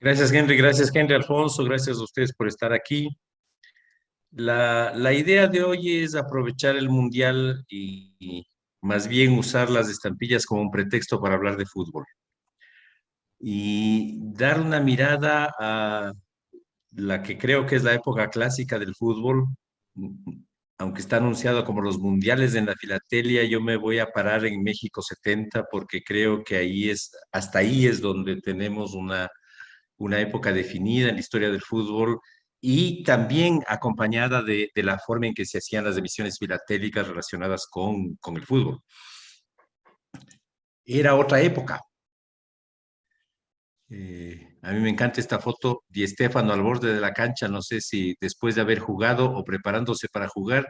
Gracias Henry, Alfonso, gracias a ustedes por estar aquí. La idea de hoy es aprovechar el Mundial y más bien usar las estampillas como un pretexto para hablar de fútbol y dar una mirada a la que creo que es la época clásica del fútbol. Aunque está anunciado como los mundiales en la filatelia, yo me voy a parar en México 70 porque creo que hasta ahí es donde tenemos una época definida en la historia del fútbol y también acompañada de la forma en que se hacían las emisiones filatélicas relacionadas con el fútbol. Era otra época. A mí me encanta esta foto, Di Stéfano al borde de la cancha, no sé si después de haber jugado o preparándose para jugar,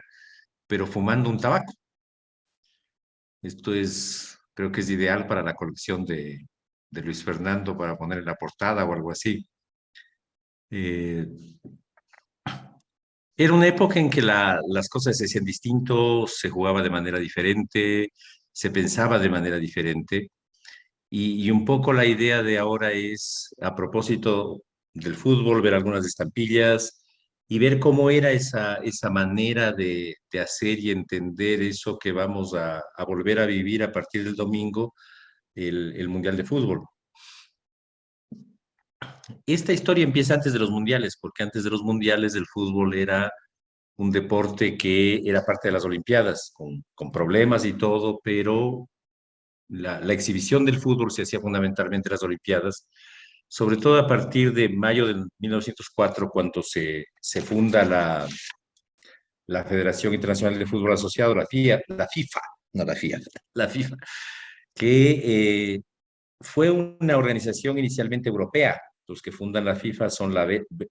pero fumando un tabaco. Esto creo que es ideal para la colección de Luis Fernando para poner en la portada o algo así. Eh, Era una época en que las cosas se hacían distinto, se jugaba de manera diferente, se pensaba de manera diferente. Y un poco la idea de ahora es, a propósito del fútbol, ver algunas estampillas y ver cómo era esa manera de hacer y entender eso que vamos a volver a vivir a partir del domingo, el Mundial de Fútbol. Esta historia empieza antes de los mundiales, porque antes de los mundiales el fútbol era un deporte que era parte de las Olimpiadas, con problemas y todo, pero la exhibición del fútbol se hacía fundamentalmente en las Olimpiadas, sobre todo a partir de mayo de 1904, cuando se funda la Federación Internacional de Fútbol Asociado, la FIFA, no la FIA, la FIFA, que fue una organización inicialmente europea. Los que fundan la FIFA son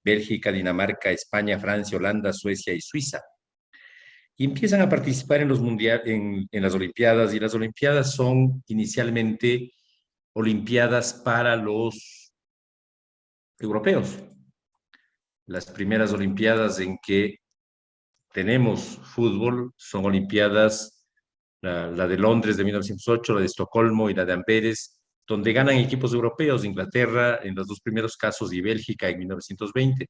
Bélgica, Dinamarca, España, Francia, Holanda, Suecia y Suiza. Y empiezan a participar en en las Olimpiadas, y las Olimpiadas son inicialmente Olimpiadas para los europeos. Las primeras Olimpiadas en que tenemos fútbol son Olimpiadas, la de Londres de 1908, la de Estocolmo y la de Amberes, donde ganan equipos europeos, Inglaterra en los dos primeros casos y Bélgica en 1920.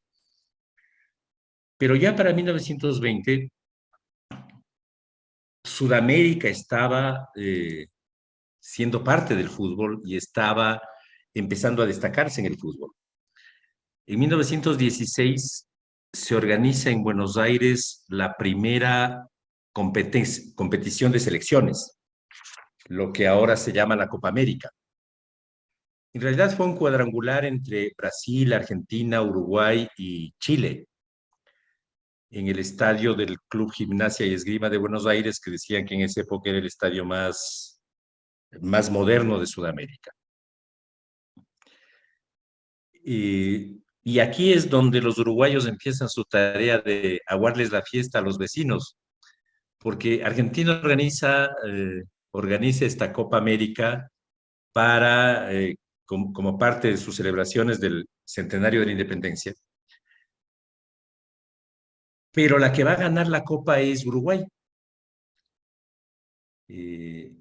Pero ya para 1920, Sudamérica estaba siendo parte del fútbol y estaba empezando a destacarse en el fútbol. En 1916 se organiza en Buenos Aires la primera competición de selecciones, lo que ahora se llama la Copa América. En realidad fue un cuadrangular entre Brasil, Argentina, Uruguay y Chile, en el estadio del Club Gimnasia y Esgrima de Buenos Aires, que decían que en esa época era el estadio más moderno de Sudamérica. Y aquí es donde los uruguayos empiezan su tarea de aguarles la fiesta a los vecinos, porque Argentina organiza esta Copa América como parte de sus celebraciones del centenario de la independencia, pero la que va a ganar la Copa es Uruguay. Eh,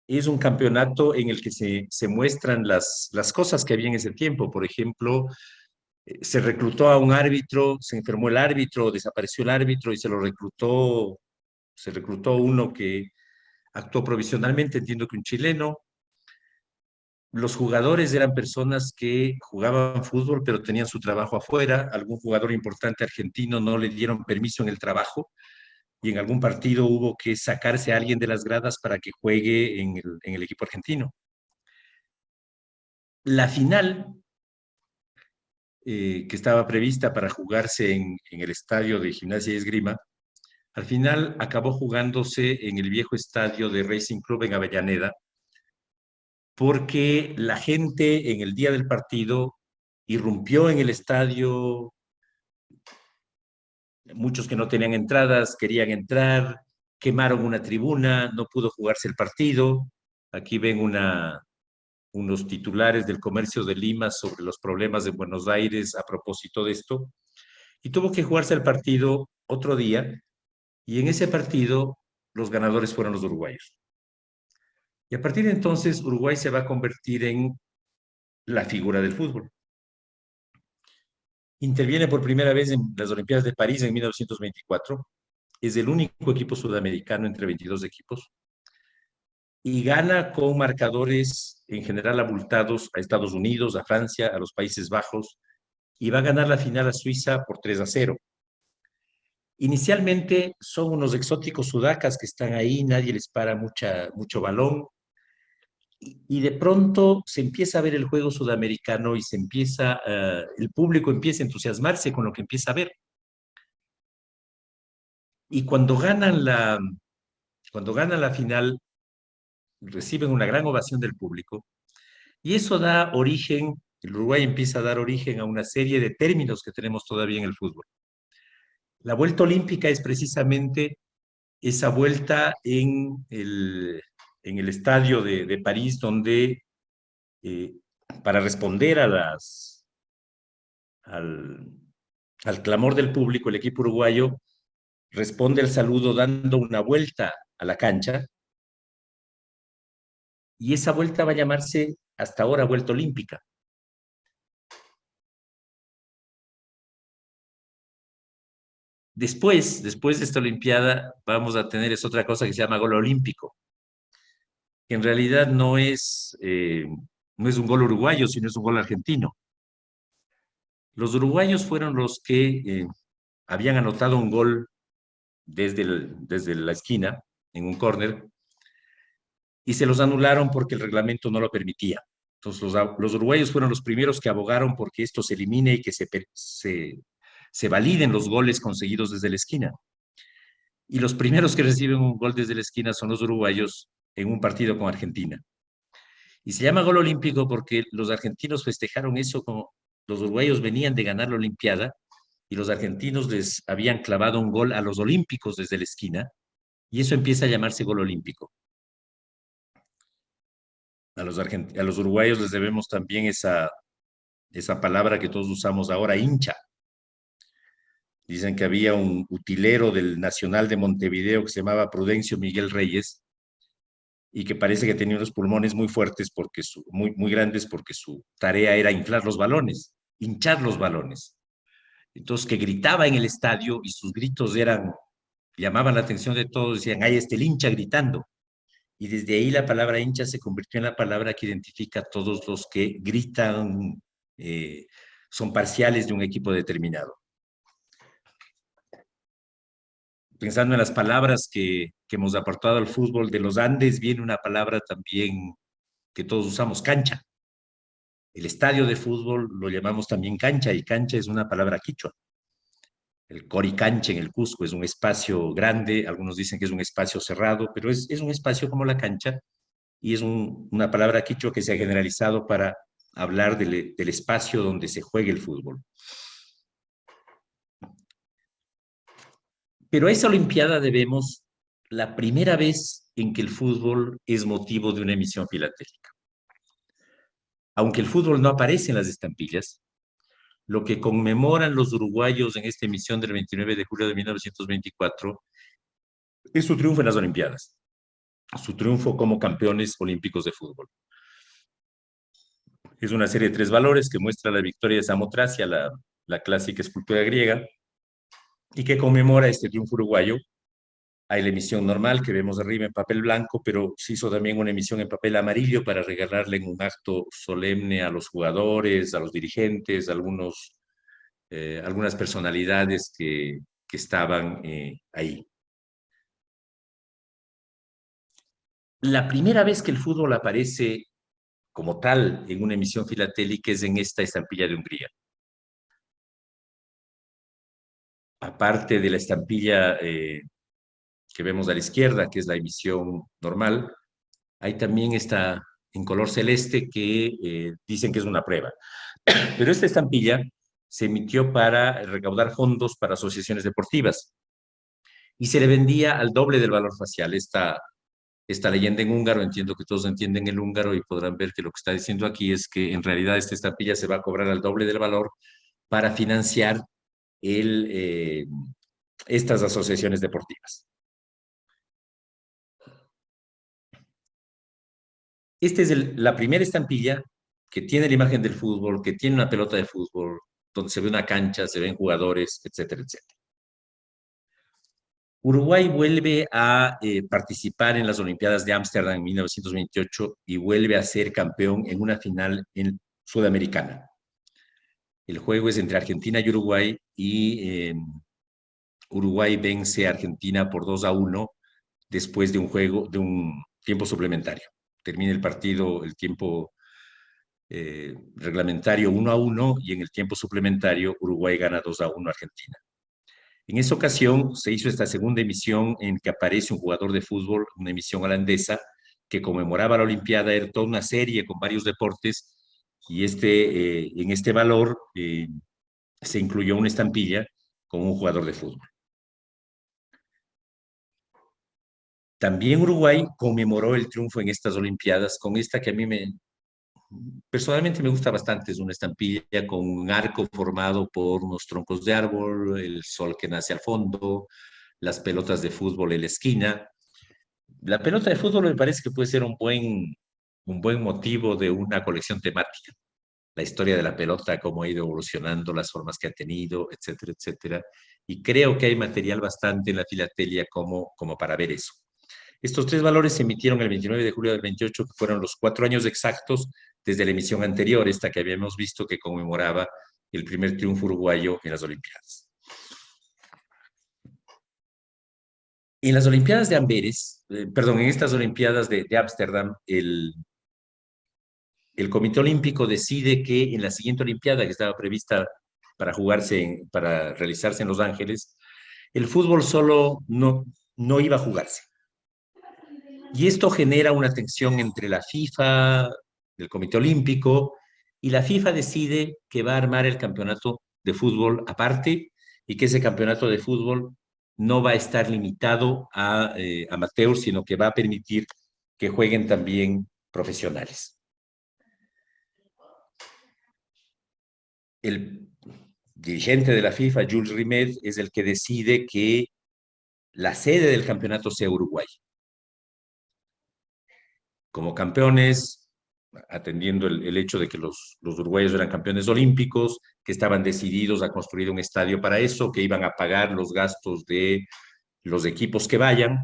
es un campeonato en el que se muestran las cosas que había en ese tiempo. Por ejemplo, se reclutó a un árbitro, se enfermó el árbitro, desapareció el árbitro y se reclutó uno que actuó provisionalmente, entiendo que un chileno. Los jugadores eran personas que jugaban fútbol, pero tenían su trabajo afuera. Algún jugador importante argentino no le dieron permiso en el trabajo y en algún partido hubo que sacarse a alguien de las gradas para que juegue en el equipo argentino. La final, que estaba prevista para jugarse en el estadio de Gimnasia y Esgrima, al final acabó jugándose en el viejo estadio de Racing Club en Avellaneda, porque la gente en el día del partido irrumpió en el estadio, muchos que no tenían entradas querían entrar, quemaron una tribuna, no pudo jugarse el partido. Aquí ven unos titulares del Comercio de Lima sobre los problemas de Buenos Aires a propósito de esto, y tuvo que jugarse el partido otro día, y en ese partido los ganadores fueron los uruguayos. Y a partir de entonces Uruguay se va a convertir en la figura del fútbol. Interviene por primera vez en las Olimpiadas de París en 1924. Es el único equipo sudamericano entre 22 equipos y gana con marcadores en general abultados a Estados Unidos, a Francia, a los Países Bajos, y va a ganar la final a Suiza por 3-0. Inicialmente son unos exóticos sudacas que están ahí, nadie les para mucho balón, y de pronto se empieza a ver el juego sudamericano y el público empieza a entusiasmarse con lo que empieza a ver. Y cuando ganan la final, reciben una gran ovación del público, y eso da origen, el Uruguay empieza a dar origen a una serie de términos que tenemos todavía en el fútbol. La vuelta olímpica es precisamente esa vuelta en el estadio de París, donde eh, para responder al, al clamor del público, el equipo uruguayo responde al saludo dando una vuelta a la cancha, y esa vuelta va a llamarse hasta ahora vuelta olímpica. Después de esta Olimpiada, vamos a tener es otra cosa que se llama gol olímpico, que en realidad no es un gol uruguayo, sino es un gol argentino. Los uruguayos fueron los que habían anotado un gol desde la esquina, en un córner, y se los anularon porque el reglamento no lo permitía. Entonces, los uruguayos fueron los primeros que abogaron porque esto se elimine y que se validen los goles conseguidos desde la esquina. Y los primeros que reciben un gol desde la esquina son los uruguayos en un partido con Argentina. Y se llama gol olímpico porque los argentinos festejaron eso como los uruguayos venían de ganar la Olimpiada y los argentinos les habían clavado un gol a los olímpicos desde la esquina, y eso empieza a llamarse gol olímpico. A los uruguayos les debemos también esa palabra que todos usamos ahora, hincha. Dicen que había un utilero del Nacional de Montevideo que se llamaba Prudencio Miguel Reyes y que parece que tenía unos pulmones muy fuertes, muy grandes, porque su tarea era inflar los balones, hinchar los balones. Entonces, que gritaba en el estadio y sus gritos llamaban la atención de todos, decían, ahí está el hincha gritando. Y desde ahí la palabra hincha se convirtió en la palabra que identifica a todos los que gritan, eh, son parciales de un equipo determinado. Pensando en las palabras que hemos aportado al fútbol de los Andes, viene una palabra también que todos usamos, cancha. El estadio de fútbol lo llamamos también cancha, y cancha es una palabra quichua. El Coricancha en el Cusco es un espacio grande, algunos dicen que es un espacio cerrado, pero es un espacio como la cancha, y es una palabra quichua que se ha generalizado para hablar del espacio donde se juega el fútbol. Pero a esa Olimpiada debemos la primera vez en que el fútbol es motivo de una emisión filatélica. Aunque el fútbol no aparece en las estampillas, lo que conmemoran los uruguayos en esta emisión del 29 de julio de 1924 es su triunfo en las Olimpiadas, su triunfo como campeones olímpicos de fútbol. Es una serie de 3 valores que muestra la victoria de Samotracia, la clásica escultura griega, y que conmemora este triunfo uruguayo. Hay la emisión normal que vemos arriba en papel blanco, pero se hizo también una emisión en papel amarillo para regalarle en un acto solemne a los jugadores, a los dirigentes, algunas personalidades que estaban ahí. La primera vez que el fútbol aparece como tal en una emisión filatélica es en esta estampilla de Hungría. Aparte de la estampilla que vemos a la izquierda, que es la emisión normal, hay también esta en color celeste que dicen que es una prueba. Pero esta estampilla se emitió para recaudar fondos para asociaciones deportivas y se le vendía al doble del valor facial. Esta leyenda en húngaro, entiendo que todos entienden el húngaro y podrán ver que lo que está diciendo aquí es que en realidad esta estampilla se va a cobrar al doble del valor para financiar el, eh, estas asociaciones deportivas. Esta es la primera estampilla que tiene la imagen del fútbol, que tiene una pelota de fútbol, donde se ve una cancha, se ven jugadores, etcétera, etcétera. Uruguay vuelve a participar en las Olimpiadas de Ámsterdam en 1928 y vuelve a ser campeón en una final en sudamericana. El juego es entre Argentina y Uruguay y Uruguay vence a Argentina por 2-1 después de un juego, de un tiempo suplementario. Termina el partido, el tiempo reglamentario 1-1 y en el tiempo suplementario Uruguay gana 2-1 a Argentina. En esa ocasión se hizo esta segunda emisión en que aparece un jugador de fútbol, una emisión holandesa, que conmemoraba la Olimpiada, era toda una serie con varios deportes y en este valor se incluyó una estampilla con un jugador de fútbol. También Uruguay conmemoró el triunfo en estas Olimpiadas con esta que a mí personalmente me gusta bastante. Es una estampilla con un arco formado por unos troncos de árbol, el sol que nace al fondo, las pelotas de fútbol en la esquina. La pelota de fútbol me parece que puede ser un buen motivo de una colección temática. La historia de la pelota, cómo ha ido evolucionando, las formas que ha tenido, etcétera, etcétera. Y creo que hay material bastante en la filatelia como para ver eso. Estos tres valores se emitieron el 29 de julio del 28, que fueron los 4 años exactos desde la emisión anterior, esta que habíamos visto que conmemoraba el primer triunfo uruguayo en las Olimpiadas. En las Olimpiadas de Amberes, perdón, en estas Olimpiadas de Ámsterdam, el Comité Olímpico decide que en la siguiente Olimpiada, que estaba prevista para realizarse en Los Ángeles, el fútbol solo no iba a jugarse. Y esto genera una tensión entre la FIFA, el Comité Olímpico, y la FIFA decide que va a armar el campeonato de fútbol aparte y que ese campeonato de fútbol no va a estar limitado a amateurs, sino que va a permitir que jueguen también profesionales. El dirigente de la FIFA, Jules Rimet, es el que decide que la sede del campeonato sea Uruguay. Como campeones, atendiendo el hecho de que los uruguayos eran campeones olímpicos, que estaban decididos a construir un estadio para eso, que iban a pagar los gastos de los equipos que vayan,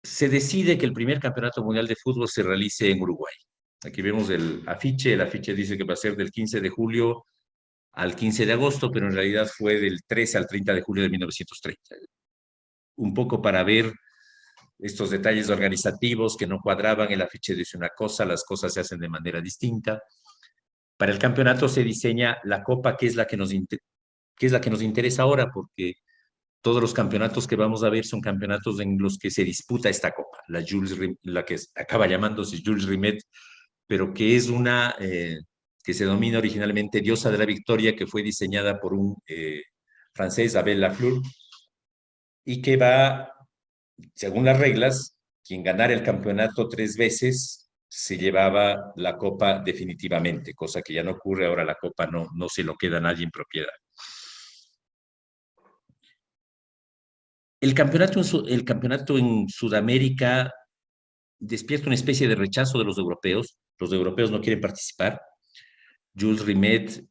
se decide que el primer campeonato mundial de fútbol se realice en Uruguay. Aquí vemos el afiche dice que va a ser del 15 de julio al 15 de agosto, pero en realidad fue del 13 al 30 de julio de 1930. Un poco para ver estos detalles organizativos que no cuadraban, el afiche dice una cosa, las cosas se hacen de manera distinta. Para el campeonato se diseña la copa, que es la que nos interesa ahora, porque todos los campeonatos que vamos a ver son campeonatos en los que se disputa esta copa, la que acaba llamándose Jules Rimet, pero que es que se denomina originalmente Diosa de la Victoria, que fue diseñada por un francés, Abel Lafleur, y que va, según las reglas, quien ganara el campeonato 3 veces se llevaba la copa definitivamente, cosa que ya no ocurre. Ahora la copa no se lo queda a nadie en propiedad. El campeonato en Sudamérica despierta una especie de rechazo de los europeos. Los europeos no quieren participar. Jules Rimet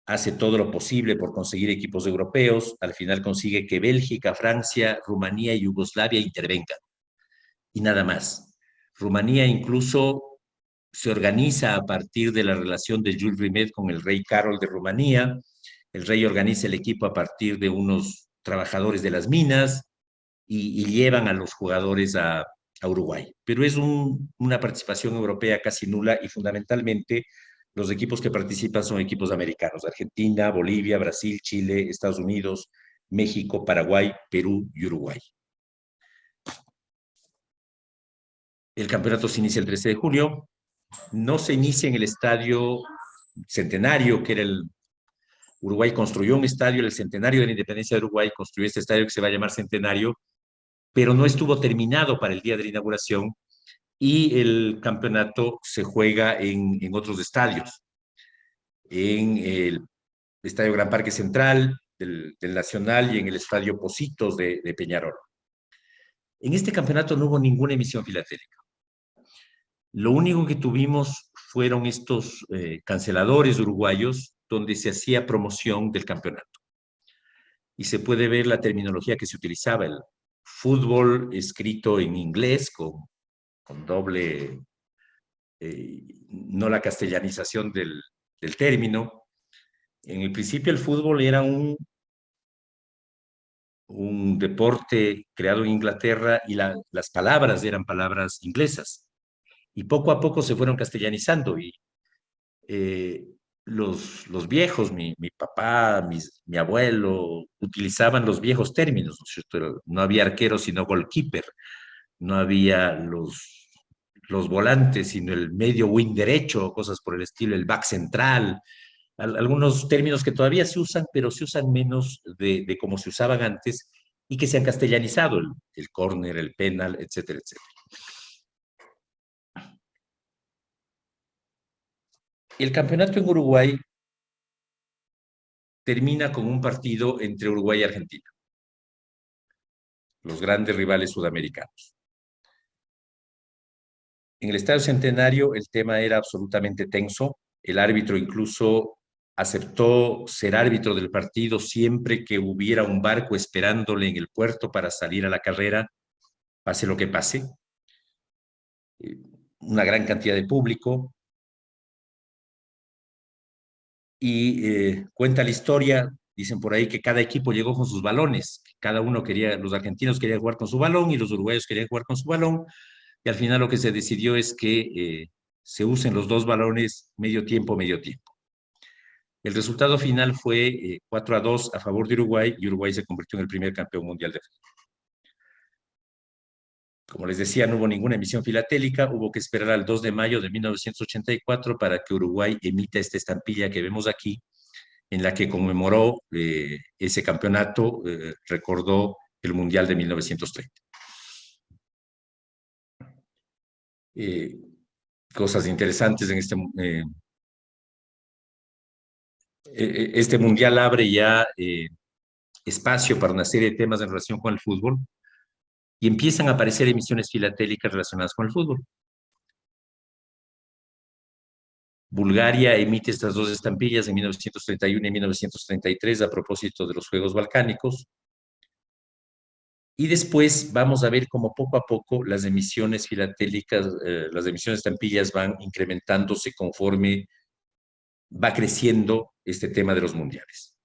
hace todo lo posible por conseguir equipos europeos. Al final consigue que Bélgica, Francia, Rumanía y Yugoslavia intervengan. Y nada más. Rumanía incluso se organiza a partir de la relación de Jules Rimet con el rey Carol de Rumanía. El rey organiza el equipo a partir de unos trabajadores de las minas y llevan a los jugadores a Uruguay. Pero es una participación europea casi nula y fundamentalmente los equipos que participan son equipos americanos: Argentina, Bolivia, Brasil, Chile, Estados Unidos, México, Paraguay, Perú y Uruguay. El campeonato se inicia el 13 de julio. No se inicia en el estadio Centenario, que era Uruguay construyó un estadio, el Centenario de la Independencia de Uruguay construyó este estadio que se va a llamar Centenario, pero no estuvo terminado para el día de la inauguración y el campeonato se juega en otros estadios, en el Estadio Gran Parque Central del Nacional y en el Estadio Pocitos de Peñarol. En este campeonato no hubo ninguna emisión filatélica. Lo único que tuvimos fueron estos canceladores uruguayos donde se hacía promoción del campeonato. Y se puede ver la terminología que se utilizaba, el fútbol escrito en inglés con doble, no la castellanización del término. En el principio el fútbol era un deporte creado en Inglaterra y las palabras eran palabras inglesas. Y poco a poco se fueron castellanizando y eh, los viejos, mi papá, mi abuelo, utilizaban los viejos términos, ¿no es cierto? No había arquero sino goalkeeper, no había los volantes sino el medio wing derecho, cosas por el estilo, el back central, algunos términos que todavía se usan, pero se usan menos de como se usaban antes y que se han castellanizado, el córner, el penal, etcétera, etcétera. El campeonato en Uruguay termina con un partido entre Uruguay y Argentina, los grandes rivales sudamericanos. En el Estadio Centenario el tema era absolutamente tenso. El árbitro incluso aceptó ser árbitro del partido siempre que hubiera un barco esperándole en el puerto para salir a la carrera, pase lo que pase. Una gran cantidad de público. Y cuenta la historia, dicen por ahí que cada equipo llegó con sus balones, cada uno quería, los argentinos querían jugar con su balón y los uruguayos querían jugar con su balón, y al final lo que se decidió es que se usen los dos balones medio tiempo, medio tiempo. El resultado final fue 4-2 a favor de Uruguay y Uruguay se convirtió en el primer campeón mundial de fútbol. Como les decía, no hubo ninguna emisión filatélica, hubo que esperar al 2 de mayo de 1984 para que Uruguay emita esta estampilla que vemos aquí, en la que conmemoró ese campeonato, recordó el Mundial de 1930. Eh, Cosas interesantes en este Mundial abre ya espacio para una serie de temas en relación con el fútbol y empiezan a aparecer emisiones filatélicas relacionadas con el fútbol. Bulgaria emite estas dos estampillas en 1931 y 1933 a propósito de los Juegos Balcánicos. Y después vamos a ver cómo poco a poco las emisiones filatélicas, las emisiones estampillas van incrementándose conforme va creciendo este tema de los mundiales.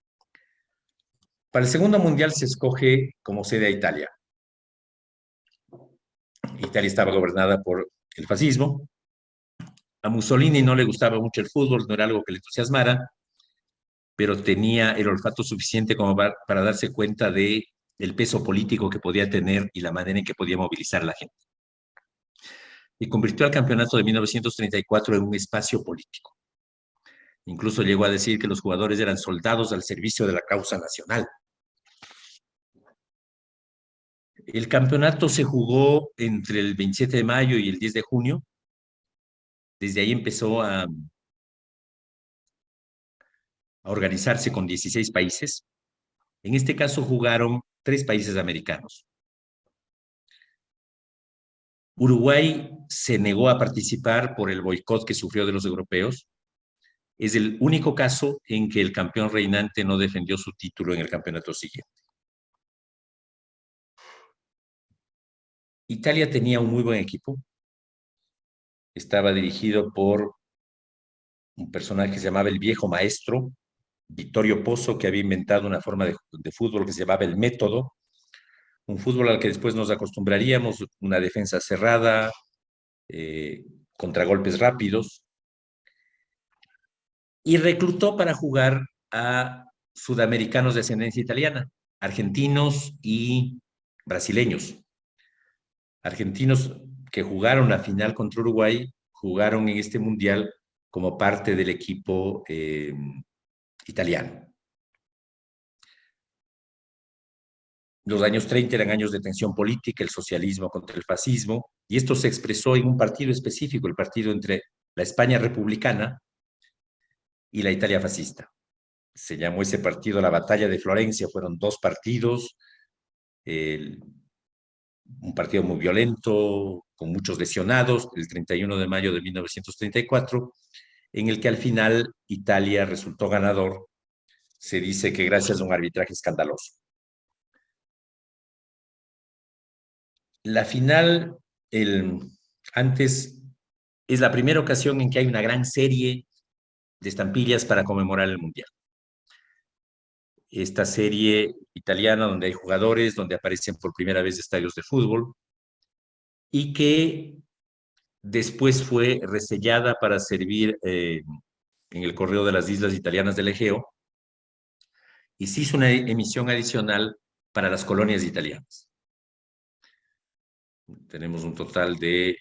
Para el segundo mundial se escoge como sede a Italia. Italia estaba gobernada por el fascismo. A Mussolini no le gustaba mucho el fútbol, no era algo que le entusiasmara, pero tenía el olfato suficiente como para darse cuenta de el peso político que podía tener y la manera en que podía movilizar a la gente. Y convirtió al campeonato de 1934 en un espacio político. Incluso llegó a decir que los jugadores eran soldados al servicio de la causa nacional. El campeonato se jugó entre el 27 de mayo y el 10 de junio. Desde ahí empezó a organizarse con 16 países. En este caso jugaron 3 países americanos. Uruguay se negó a participar por el boicot que sufrió de los europeos. Es el único caso en que el campeón reinante no defendió su título en el campeonato siguiente. Italia tenía un muy buen equipo. Estaba dirigido por un personaje que se llamaba el viejo maestro, Vittorio Pozzo, que había inventado una forma de fútbol que se llamaba el método, un fútbol al que después nos acostumbraríamos, una defensa cerrada, eh, contragolpes rápidos, y reclutó para jugar a sudamericanos de ascendencia italiana, argentinos y brasileños. Argentinos que jugaron la final contra Uruguay, jugaron en este mundial como parte del equipo italiano. Los años 30 eran años de tensión política, el socialismo contra el fascismo, y esto se expresó en un partido específico, el partido entre la España republicana y la Italia fascista. Se llamó ese partido la Batalla de Florencia, fueron 2 partidos. El un partido muy violento, con muchos lesionados, el 31 de mayo de 1934, en el que al final Italia resultó ganador. Se dice que gracias a un arbitraje escandaloso. La final, antes, es la primera ocasión en que hay una gran serie de estampillas para conmemorar el Mundial. Esta serie italiana donde hay jugadores, donde aparecen por primera vez estadios de fútbol y que después fue resellada para servir en el correo de las Islas Italianas del Egeo y se hizo una emisión adicional para las colonias italianas. Tenemos un total de,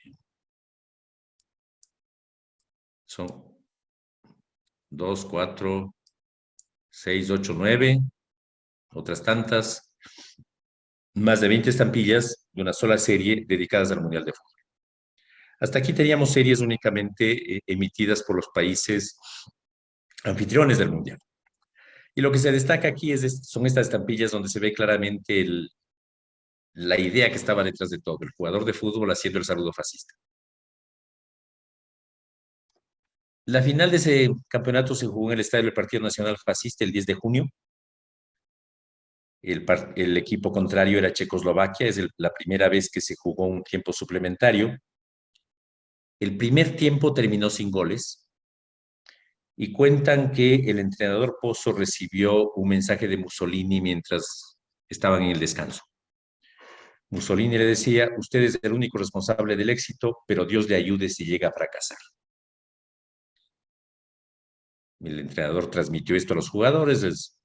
son 2, 4, 6, 8, 9, otras tantas, más de 20 estampillas de una sola serie dedicadas al Mundial de Fútbol. Hasta aquí teníamos series únicamente emitidas por los países anfitriones del Mundial. Y lo que se destaca aquí son estas estampillas donde se ve claramente la idea que estaba detrás de todo, el jugador de fútbol haciendo el saludo fascista. La final de ese campeonato se jugó en el estadio del Partido Nacional Fascista el 10 de junio. El equipo contrario era Checoslovaquia, es la primera vez que se jugó un tiempo suplementario. El primer tiempo terminó sin goles y cuentan que el entrenador Pozzo recibió un mensaje de Mussolini mientras estaban en el descanso. Mussolini le decía, usted es el único responsable del éxito, pero Dios le ayude si llega a fracasar. El entrenador transmitió esto a los jugadores, les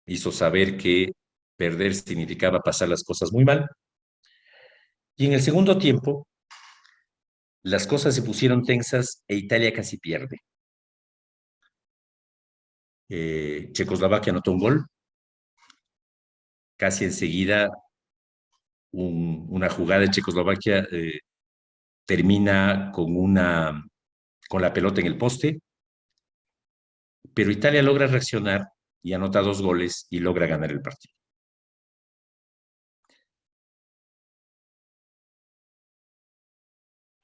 hizo saber que perder significaba pasar las cosas muy mal. Y en el segundo tiempo, las cosas se pusieron tensas e Italia casi pierde. Checoslovaquia anotó un gol. Casi enseguida, una jugada de Checoslovaquia termina con la pelota en el poste, pero Italia logra reaccionar y anota 2 goles y logra ganar el partido.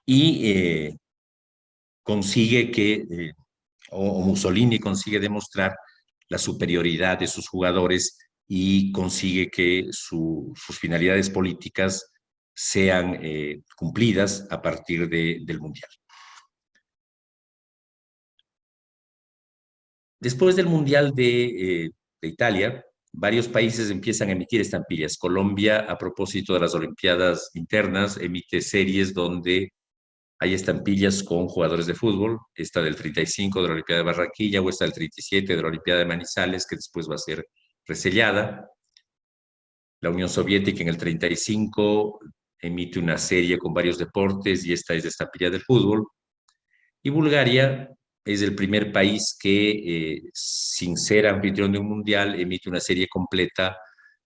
Y consigue o Mussolini consigue demostrar la superioridad de sus jugadores y consigue que sus finalidades políticas sean cumplidas a partir del Mundial. Después del Mundial de Italia, varios países empiezan a emitir estampillas. Colombia, a propósito de las Olimpiadas internas, emite series donde hay estampillas con jugadores de fútbol, esta del 35 de la Olimpiada de Barranquilla o esta del 37 de la Olimpiada de Manizales, que después va a ser resellada. La Unión Soviética en el 35 emite una serie con varios deportes y esta es de estampilla del fútbol. Y Bulgaria es el primer país que, sin ser anfitrión de un mundial, emite una serie completa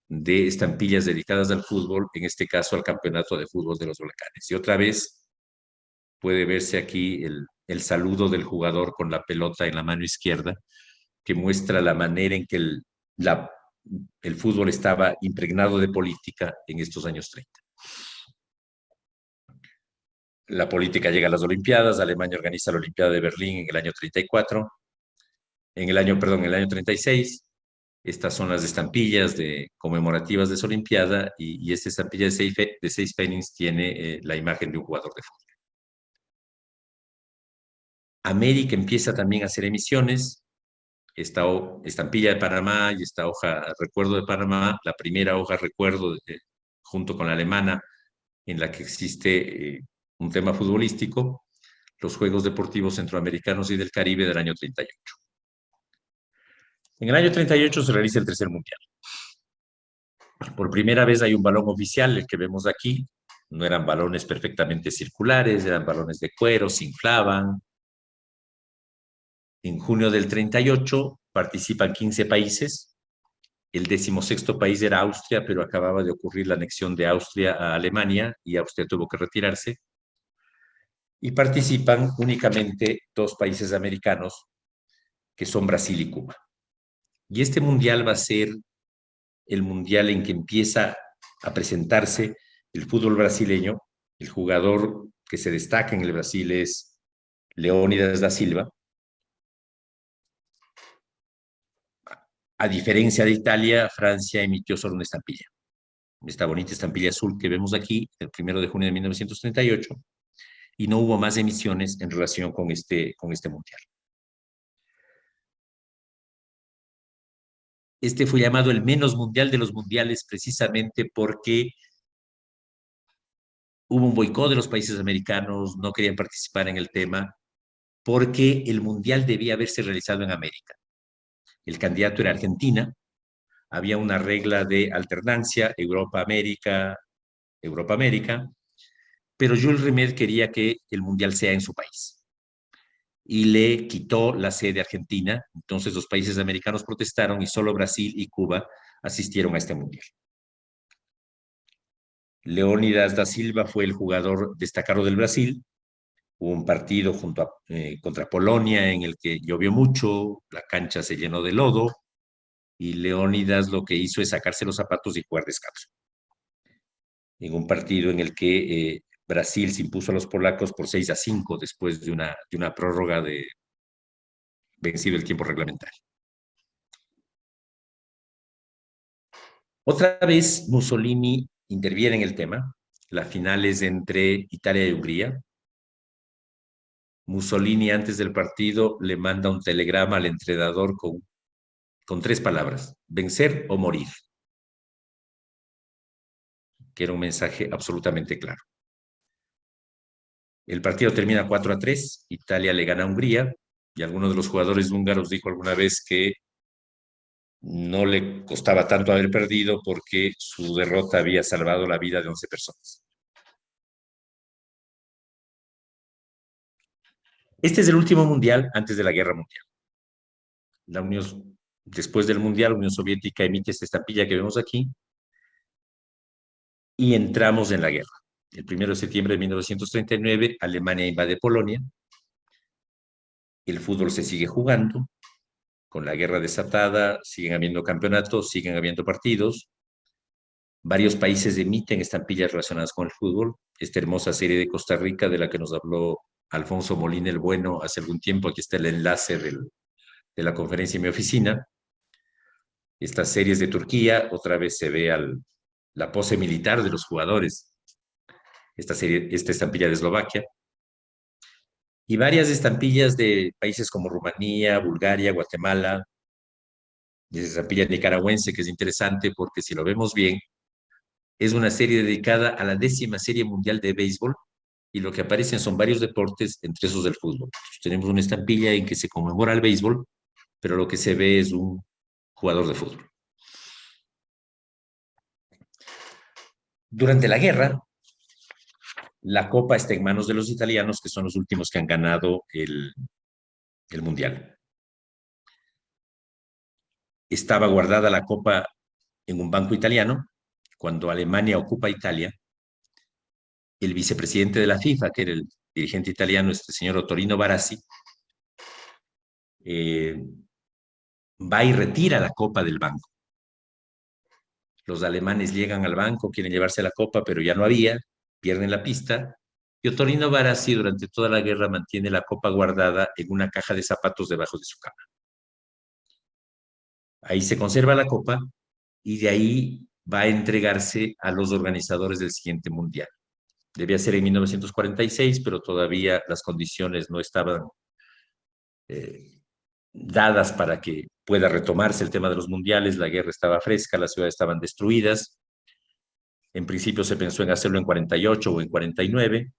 de estampillas dedicadas al fútbol, en este caso al Campeonato de Fútbol de los Balcanes. Y otra vez puede verse aquí el saludo del jugador con la pelota en la mano izquierda, que muestra la manera en que el fútbol estaba impregnado de política en estos años 30. La política llega a las Olimpiadas, Alemania organiza la Olimpiada de Berlín en el año 34, en el año 36. Estas son las estampillas conmemorativas de esa Olimpiada y esta estampilla de seis pennings tiene la imagen de un jugador de fútbol. América empieza también a hacer emisiones. Esta estampilla de Panamá y esta hoja recuerdo de Panamá, la primera hoja recuerdo junto con la alemana en la que existe un tema futbolístico, los Juegos Deportivos Centroamericanos y del Caribe del año 38. En el año 38 se realiza el tercer mundial. Por primera vez hay un balón oficial, el que vemos aquí. No eran balones perfectamente circulares, eran balones de cuero, se inflaban. En junio del 38 participan 15 países. El 16º país era Austria, pero acababa de ocurrir la anexión de Austria a Alemania y Austria tuvo que retirarse. Y participan únicamente 2 países americanos, que son Brasil y Cuba. Y este mundial va a ser el mundial en que empieza a presentarse el fútbol brasileño, el jugador que se destaca en el Brasil es Leónidas da Silva. A diferencia de Italia, Francia emitió solo una estampilla. Esta bonita estampilla azul que vemos aquí, el 1 de junio de 1938, y no hubo más emisiones en relación con este mundial. Este fue llamado el menos mundial de los mundiales precisamente porque hubo un boicot de los países americanos, no querían participar en el tema, porque el mundial debía haberse realizado en América. El candidato era Argentina, había una regla de alternancia, Europa-América, Europa-América, pero Jules Rimet quería que el mundial sea en su país y le quitó la sede a Argentina. Entonces los países americanos protestaron y solo Brasil y Cuba asistieron a este mundial. Leónidas da Silva fue el jugador destacado del Brasil. Hubo un partido contra Polonia en el que llovió mucho, la cancha se llenó de lodo y Leónidas lo que hizo es sacarse los zapatos y jugar descalzo. En un partido en el que Brasil se impuso a los polacos por 6-5 después de una prórroga de vencido el tiempo reglamentario. Otra vez Mussolini interviene en el tema. La final es entre Italia y Hungría. Mussolini antes del partido le manda un telegrama al entrenador con 3 palabras: vencer o morir, que era un mensaje absolutamente claro. El partido termina 4-3, Italia le gana a Hungría, y alguno de los jugadores húngaros dijo alguna vez que no le costaba tanto haber perdido porque su derrota había salvado la vida de 11 personas. Este es el último mundial antes de la Guerra Mundial. Después del mundial, la Unión Soviética emite esta estampilla que vemos aquí y entramos en la guerra. El 1 de septiembre de 1939, Alemania invade Polonia. El fútbol se sigue jugando. Con la guerra desatada, siguen habiendo campeonatos, siguen habiendo partidos. Varios países emiten estampillas relacionadas con el fútbol. Esta hermosa serie de Costa Rica, de la que nos habló Alfonso Molina el Bueno hace algún tiempo. Aquí está el enlace de la conferencia en mi oficina. Estas series de Turquía, otra vez se ve la pose militar de los jugadores. Esta estampilla de Eslovaquia. Y varias estampillas de países como Rumanía, Bulgaria, Guatemala. Y esa estampilla nicaragüense que es interesante porque si lo vemos bien, es una serie dedicada a la 10ª Serie Mundial de Béisbol y lo que aparecen son varios deportes, entre esos del fútbol. Entonces, tenemos una estampilla en que se conmemora el béisbol, pero lo que se ve es un jugador de fútbol. Durante la guerra, la copa está en manos de los italianos, que son los últimos que han ganado el mundial. Estaba guardada la copa en un banco italiano. Cuando Alemania ocupa Italia, el vicepresidente de la FIFA, que era el dirigente italiano, este señor Ottorino Barassi, va y retira la copa del banco. Los alemanes llegan al banco, quieren llevarse la copa, pero ya no había, pierden la pista. Y Ottorino Barassi durante toda la guerra mantiene la copa guardada en una caja de zapatos debajo de su cama. Ahí se conserva la copa y de ahí va a entregarse a los organizadores del siguiente mundial. Debía ser en 1946, pero todavía las condiciones no estaban dadas para que pueda retomarse el tema de los mundiales. La guerra estaba fresca, las ciudades estaban destruidas. En principio se pensó en hacerlo en 48 o en 49,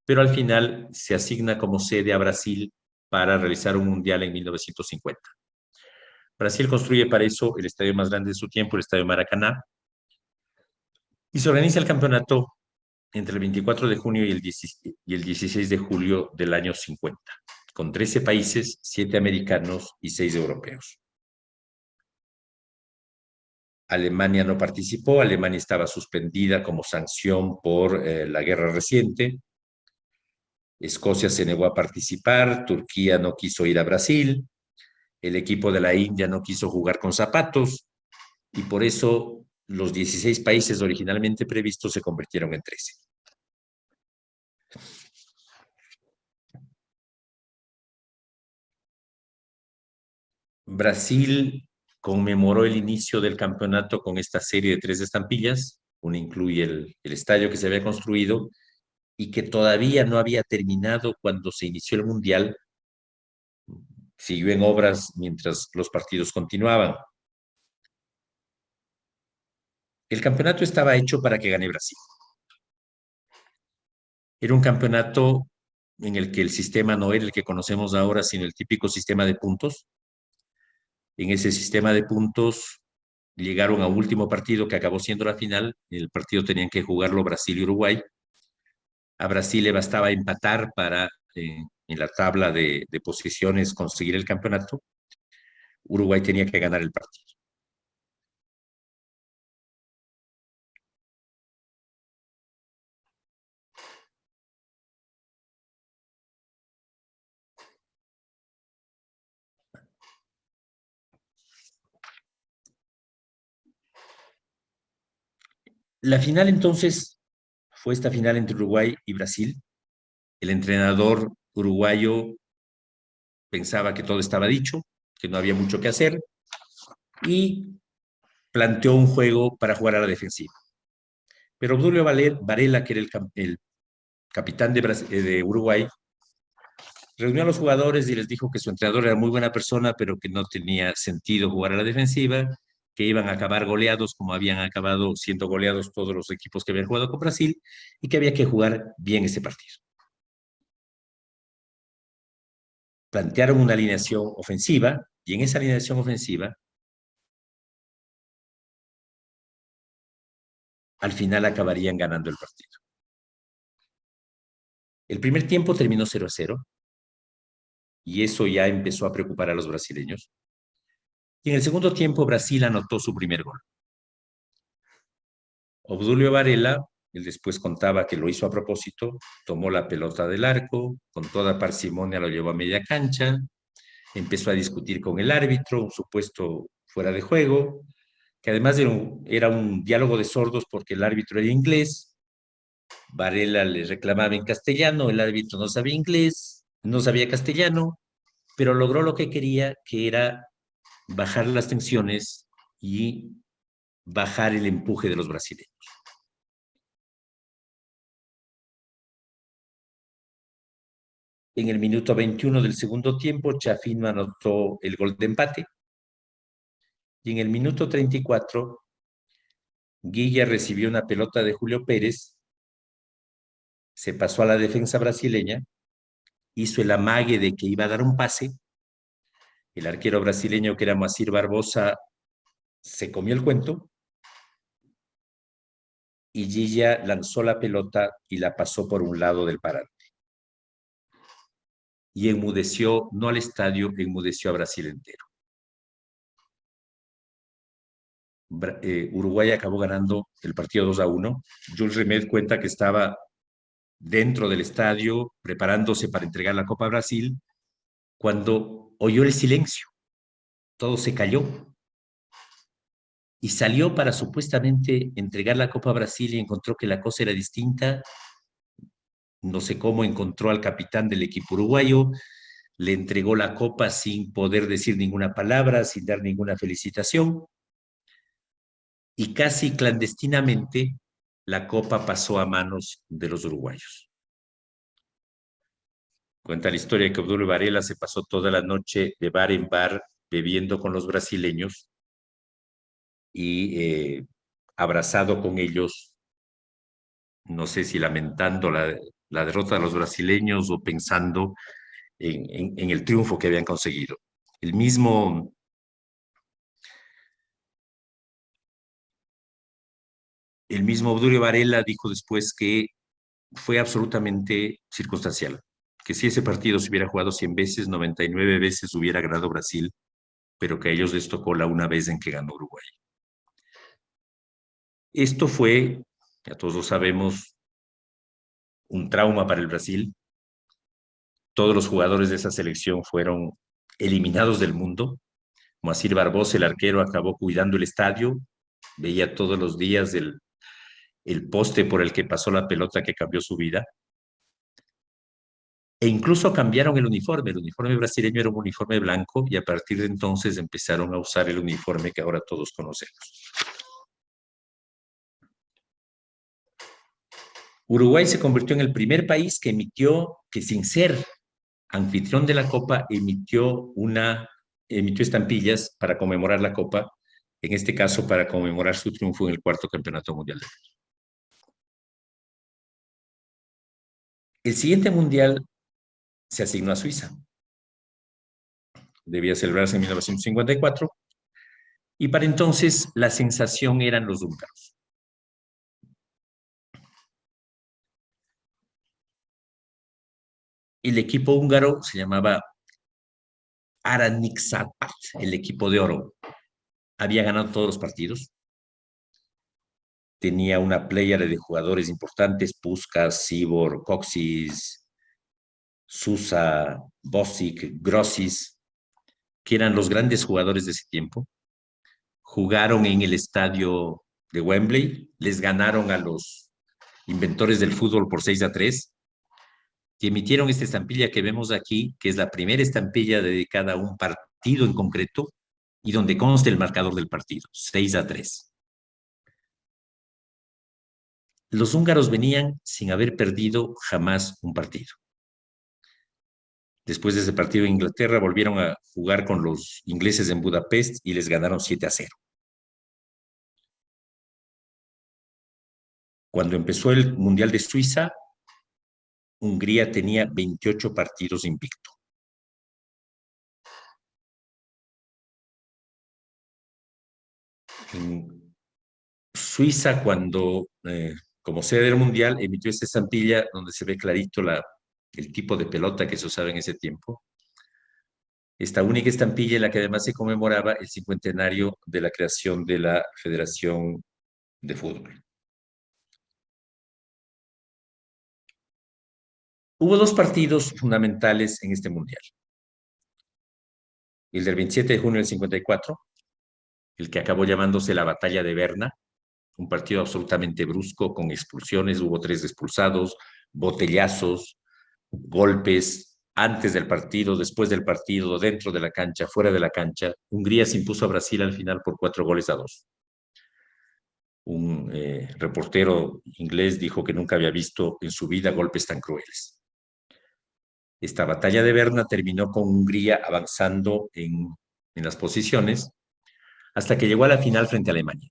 pero al final se asigna como sede a Brasil para realizar un mundial en 1950. Brasil construye para eso el estadio más grande de su tiempo, el Estadio Maracaná, y se organiza el campeonato entre el 24 de junio y el 16 de julio del año 50, con 13 países, 7 americanos y 6 europeos. Alemania no participó, Alemania estaba suspendida como sanción por la guerra reciente. Escocia se negó a participar, Turquía no quiso ir a Brasil, el equipo de la India no quiso jugar con zapatos y por eso Los 16 países originalmente previstos se convirtieron en 13. Brasil conmemoró el inicio del campeonato con esta serie de 3 estampillas. Una incluye el estadio que se había construido y que todavía no había terminado cuando se inició el Mundial. Siguió en obras mientras los partidos continuaban. El campeonato estaba hecho para que gane Brasil. Era un campeonato en el que el sistema no era el que conocemos ahora, sino el típico sistema de puntos. En ese sistema de puntos llegaron a un último partido que acabó siendo la final. El partido tenían que jugarlo Brasil y Uruguay. A Brasil le bastaba empatar para en la tabla de posiciones conseguir el campeonato. Uruguay tenía que ganar el partido. La final entonces fue esta final entre Uruguay y Brasil. El entrenador uruguayo pensaba que todo estaba dicho, que no había mucho que hacer y planteó un juego para jugar a la defensiva. Pero Obdulio Varela, que era el capitán de Uruguay, reunió a los jugadores y les dijo que su entrenador era muy buena persona, pero que no tenía sentido jugar a la defensiva, que iban a acabar goleados como habían acabado siendo goleados todos los equipos que habían jugado con Brasil y que había que jugar bien ese partido. Plantearon una alineación ofensiva y en esa alineación ofensiva al final acabarían ganando el partido. El primer tiempo terminó 0-0 y eso ya empezó a preocupar a los brasileños. Y en el segundo tiempo Brasil anotó su primer gol. Obdulio Varela, él después contaba que lo hizo a propósito, tomó la pelota del arco, con toda parsimonia lo llevó a media cancha, empezó a discutir con el árbitro, un supuesto fuera de juego, que además era un diálogo de sordos porque el árbitro era inglés, Varela le reclamaba en castellano, el árbitro no sabía inglés, no sabía castellano, pero logró lo que quería, que era bajar las tensiones y bajar el empuje de los brasileños. En el minuto 21 del segundo tiempo, Chafino anotó el gol de empate. Y en el minuto 34, Guilla recibió una pelota de Julio Pérez, se pasó a la defensa brasileña, hizo el amague de que iba a dar un pase. El arquero brasileño, que era Moacir Barbosa, se comió el cuento y Guilla lanzó la pelota y la pasó por un lado del parante. Y enmudeció, no al estadio, enmudeció a Brasil entero. Uruguay acabó ganando el partido 2-1. Jules Rimet cuenta que estaba dentro del estadio preparándose para entregar la Copa a Brasil cuando oyó el silencio. Todo se cayó y salió para supuestamente entregar la Copa a Brasil y encontró que la cosa era distinta. No sé cómo encontró al capitán del equipo uruguayo, le entregó la copa sin poder decir ninguna palabra, sin dar ninguna felicitación y casi clandestinamente la copa pasó a manos de los uruguayos. Cuenta la historia que Obdulio Varela se pasó toda la noche de bar en bar bebiendo con los brasileños y abrazado con ellos, no sé si lamentando la derrota de los brasileños o pensando en el triunfo que habían conseguido. El mismo, el mismo Obdulio Varela dijo después que fue absolutamente circunstancial, que si ese partido se hubiera jugado 100 veces, 99 veces hubiera ganado Brasil, pero que a ellos les tocó la una vez en que ganó Uruguay. Esto fue, ya todos lo sabemos, un trauma para el Brasil. Todos los jugadores de esa selección fueron eliminados del mundo. Moacir Barbosa, el arquero, acabó cuidando el estadio veía todos los días el poste por el que pasó la pelota que cambió su vida. E incluso cambiaron el uniforme. El uniforme brasileño era un uniforme blanco y a partir de entonces empezaron a usar el uniforme que ahora todos conocemos. Uruguay se convirtió en el primer país que emitió, que sin ser anfitrión de la Copa, emitió estampillas para conmemorar la Copa, en este caso para conmemorar su triunfo en el cuarto Campeonato Mundial. El siguiente Mundial se asignó a Suiza. Debía celebrarse en 1954 y para entonces la sensación eran los húngaros. El equipo húngaro se llamaba Aranixapat, el equipo de oro. Había ganado todos los partidos. Tenía una pléyade de jugadores importantes, Puskás, Sibor, Coxis, Susa, Bosic, Grossis, que eran los grandes jugadores de ese tiempo. Jugaron en el estadio de Wembley, les ganaron a los inventores del fútbol por 6-3, y emitieron esta estampilla que vemos aquí, que es la primera estampilla dedicada a un partido en concreto y donde consta el marcador del partido, 6-3. Los húngaros venían sin haber perdido jamás un partido. Después de ese partido en Inglaterra volvieron a jugar con los ingleses en Budapest y les ganaron 7-0. Cuando empezó el Mundial de Suiza, Hungría tenía 28 partidos invicto. En Suiza, como sede del Mundial, emitió esta estampilla donde se ve clarito el tipo de pelota que se usaba en ese tiempo. Esta única estampilla en la que además se conmemoraba el cincuentenario de la creación de la Federación de Fútbol. Hubo dos partidos fundamentales en este Mundial. El del 27 de junio del 54, el que acabó llamándose la Batalla de Berna, un partido absolutamente brusco, con expulsiones, hubo 3 expulsados, botellazos, golpes, antes del partido, después del partido, dentro de la cancha, fuera de la cancha. Hungría se impuso a Brasil al final por 4-2. Un reportero inglés dijo que nunca había visto en su vida golpes tan crueles. Esta batalla de Berna terminó con Hungría avanzando en las posiciones hasta que llegó a la final frente a Alemania.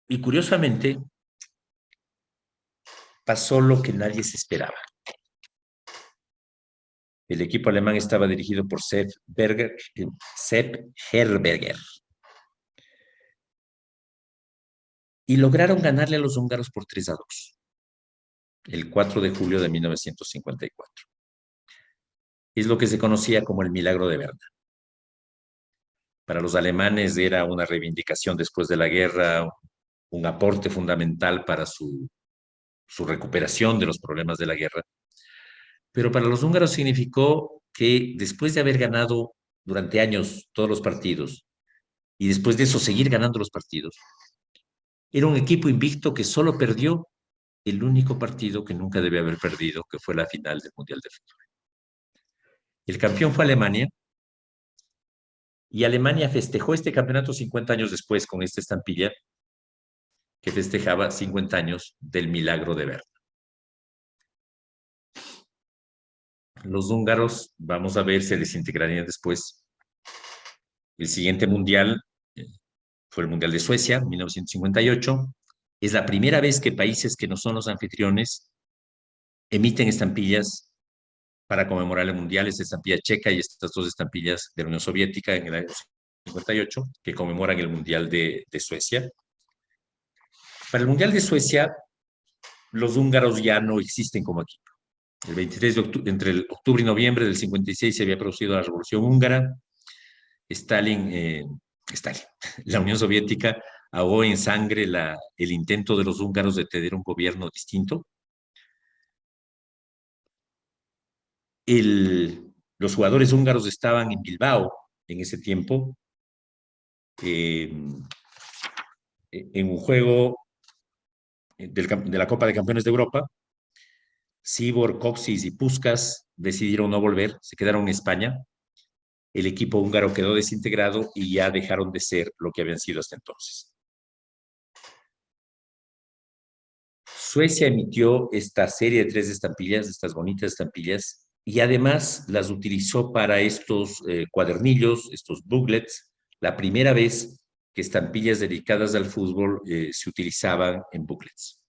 Y curiosamente, pasó lo que nadie se esperaba. El equipo alemán estaba dirigido por Sepp Herberger. Y lograron ganarle a los húngaros por 3-2, el 4 de julio de 1954. Es lo que se conocía como el milagro de Berna. Para los alemanes era una reivindicación después de la guerra, un aporte fundamental para su recuperación de los problemas de la guerra. Pero para los húngaros significó que después de haber ganado durante años todos los partidos y después de eso seguir ganando los partidos, era un equipo invicto que solo perdió el único partido que nunca debe haber perdido, que fue la final del Mundial de Fútbol. El campeón fue Alemania y Alemania festejó este campeonato 50 años después con esta estampilla que festejaba 50 años del milagro de Berna. Los húngaros, vamos a ver, se desintegrarían después. El siguiente mundial fue el Mundial de Suecia, 1958. Es la primera vez que países que no son los anfitriones emiten estampillas para conmemorar el Mundial, esta estampilla checa y estas dos estampillas de la Unión Soviética en el año 58, que conmemoran el Mundial de Suecia. Para el Mundial de Suecia, los húngaros ya no existen como equipo. El 23 de octubre, entre el octubre y noviembre del 56 se había producido la Revolución Húngara. Stalin, la Unión Soviética ahogó en sangre el intento de los húngaros de tener un gobierno distinto. Los jugadores húngaros estaban en Bilbao en ese tiempo, eh, en un juego de la Copa de Campeones de Europa. Sibor, Coxis y Puskás decidieron no volver, se quedaron en España. El equipo húngaro quedó desintegrado y ya dejaron de ser lo que habían sido hasta entonces. Suecia emitió esta serie de 3 estampillas, estas bonitas estampillas, y además las utilizó para estos cuadernillos, estos booklets, la primera vez que estampillas dedicadas al fútbol se utilizaban en booklets.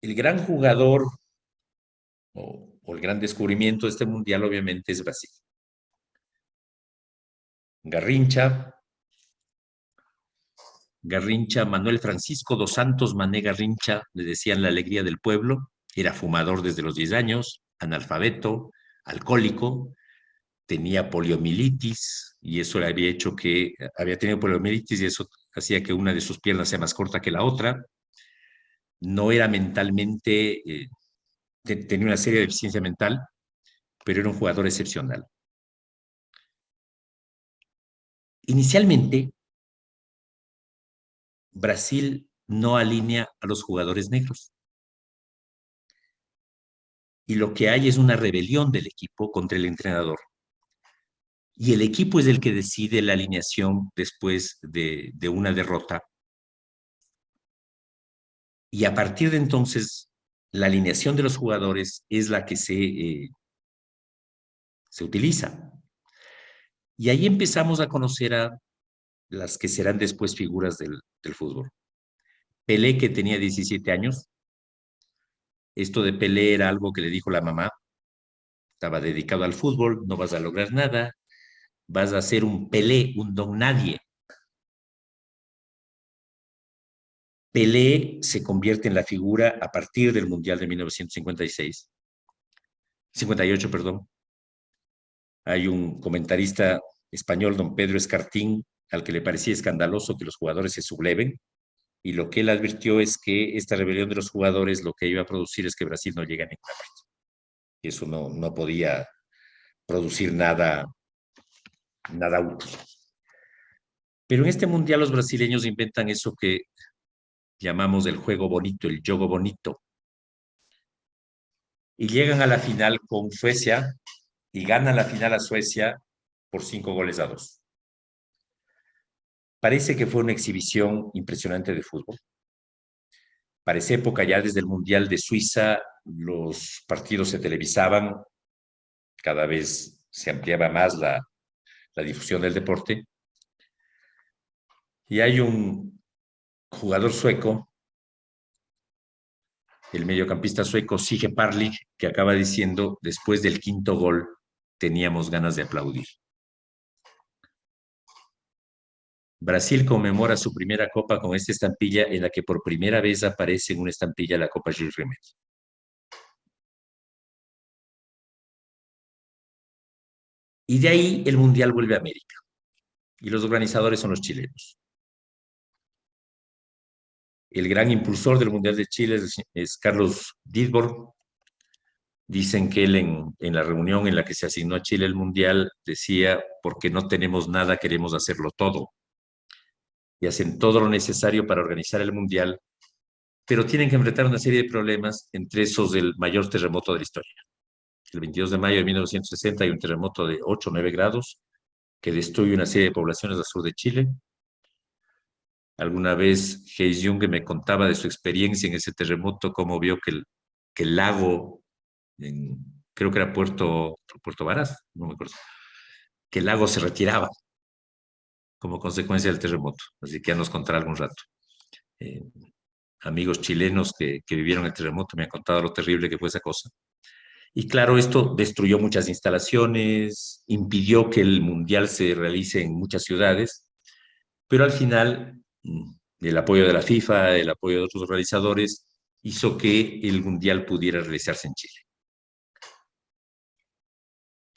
El gran jugador o el gran descubrimiento de este mundial obviamente es Brasil. Garrincha, Manuel Francisco dos Santos Mané Garrincha, le decían la alegría del pueblo, era fumador desde los 10 años, analfabeto, alcohólico, tenía poliomielitis y eso le había hecho que, había tenido poliomielitis y eso hacía que una de sus piernas sea más corta que la otra, no era mentalmente, tenía una seria deficiencia mental, pero era un jugador excepcional. Inicialmente, Brasil no alinea a los jugadores negros. Y lo que hay es una rebelión del equipo contra el entrenador. Y el equipo es el que decide la alineación después de una derrota. Y a partir de entonces, la alineación de los jugadores es la que se utiliza. Y ahí empezamos a conocer a las que serán después figuras del fútbol. Pelé, que tenía 17 años. Esto de Pelé era algo que le dijo la mamá. Estaba dedicado al fútbol, no vas a lograr nada, vas a ser un Pelé, un don nadie. Pelé se convierte en la figura a partir del Mundial de 1956, 58, perdón. Hay un comentarista español, don Pedro Escartín, al que le parecía escandaloso que los jugadores se subleven, y lo que él advirtió es que esta rebelión de los jugadores lo que iba a producir es que Brasil no llega a ninguna parte. Y eso no podía producir nada útil. Pero en este mundial los brasileños inventan eso que llamamos el juego bonito, el jogo bonito. Y llegan a la final con Suecia y ganan la final a Suecia por 5-2. Parece que fue una exhibición impresionante de fútbol. Para esa época, ya desde el Mundial de Suiza, los partidos se televisaban, cada vez se ampliaba más la difusión del deporte. Y hay un jugador sueco, el mediocampista sueco Sige Parlich, que acaba diciendo, después del quinto gol, teníamos ganas de aplaudir. Brasil conmemora su primera copa con esta estampilla en la que por primera vez aparece en una estampilla la Copa Gilles Rimet. Y de ahí el Mundial vuelve a América. Y los organizadores son los chilenos. El gran impulsor del Mundial de Chile es Carlos Didbor. Dicen que él en la reunión en la que se asignó a Chile el Mundial decía, porque no tenemos nada, queremos hacerlo todo. Y hacen todo lo necesario para organizar el Mundial, pero tienen que enfrentar una serie de problemas, entre esos el mayor terremoto de la historia. El 22 de mayo de 1960 hay un terremoto de 8 o 9 grados que destruye una serie de poblaciones al sur de Chile. Alguna vez Hayes Jung me contaba de su experiencia en ese terremoto, cómo vio que el lago, creo que era Puerto Varas, no me acuerdo, que el lago se retiraba como consecuencia del terremoto. Así que ya nos contará algún rato. Eh, Amigos chilenos que vivieron el terremoto me han contado lo terrible que fue esa cosa. Y claro, esto destruyó muchas instalaciones, impidió que el mundial se realice en muchas ciudades, pero al final el apoyo de la FIFA, el apoyo de otros realizadores, hizo que el mundial pudiera realizarse en Chile.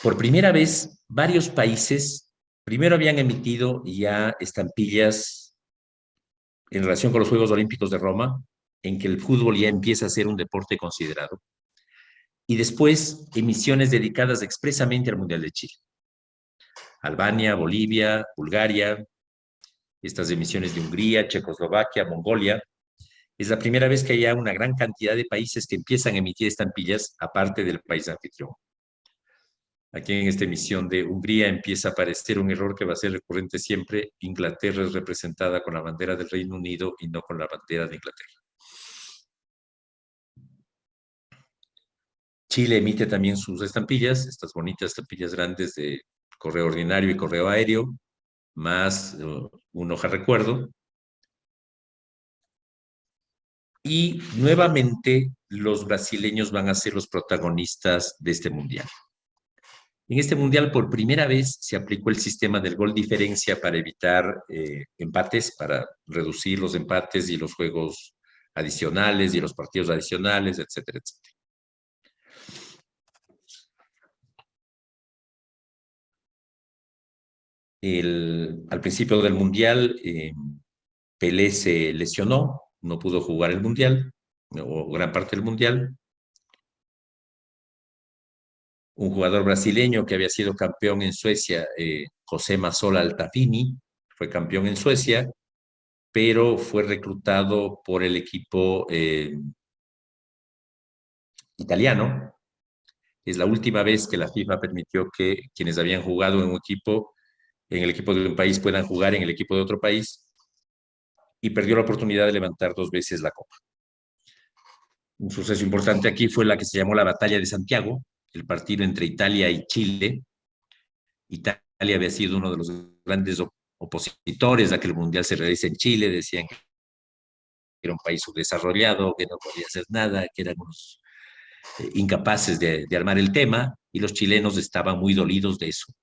Por primera vez, varios países primero habían emitido ya estampillas en relación con los Juegos Olímpicos de Roma, en que el fútbol ya empieza a ser un deporte considerado, y después emisiones dedicadas expresamente al Mundial de Chile. Albania, Bolivia, Bulgaria, estas emisiones de Hungría, Checoslovaquia, Mongolia. Es la primera vez que hay una gran cantidad de países que empiezan a emitir estampillas aparte del país anfitrión. Aquí en esta emisión de Hungría empieza a aparecer un error que va a ser recurrente siempre. Inglaterra es representada con la bandera del Reino Unido y no con la bandera de Inglaterra. Chile emite también sus estampillas, estas bonitas estampillas grandes de correo ordinario y correo aéreo, más un hoja recuerdo. Y nuevamente los brasileños van a ser los protagonistas de este mundial. En este mundial por primera vez se aplicó el sistema del gol diferencia para evitar empates, para reducir los empates y los juegos adicionales y los partidos adicionales, etcétera, etcétera. Al principio del mundial, Pelé se lesionó, no pudo jugar el mundial, o gran parte del mundial. Un jugador brasileño que había sido campeón en Suecia, José Mazzola Altafini, fue campeón en Suecia, pero fue reclutado por el equipo italiano. Es la última vez que la FIFA permitió que quienes habían jugado en el equipo de un país puedan jugar en el equipo de otro país, y perdió la oportunidad de levantar 2 veces la copa. Un suceso importante aquí fue la que se llamó la Batalla de Santiago, el partido entre Italia y Chile. Italia había sido uno de los grandes opositores a que el Mundial se realice en Chile. Decían que era un país subdesarrollado, que no podía hacer nada, que eran unos incapaces de armar el tema, y los chilenos estaban muy dolidos de eso.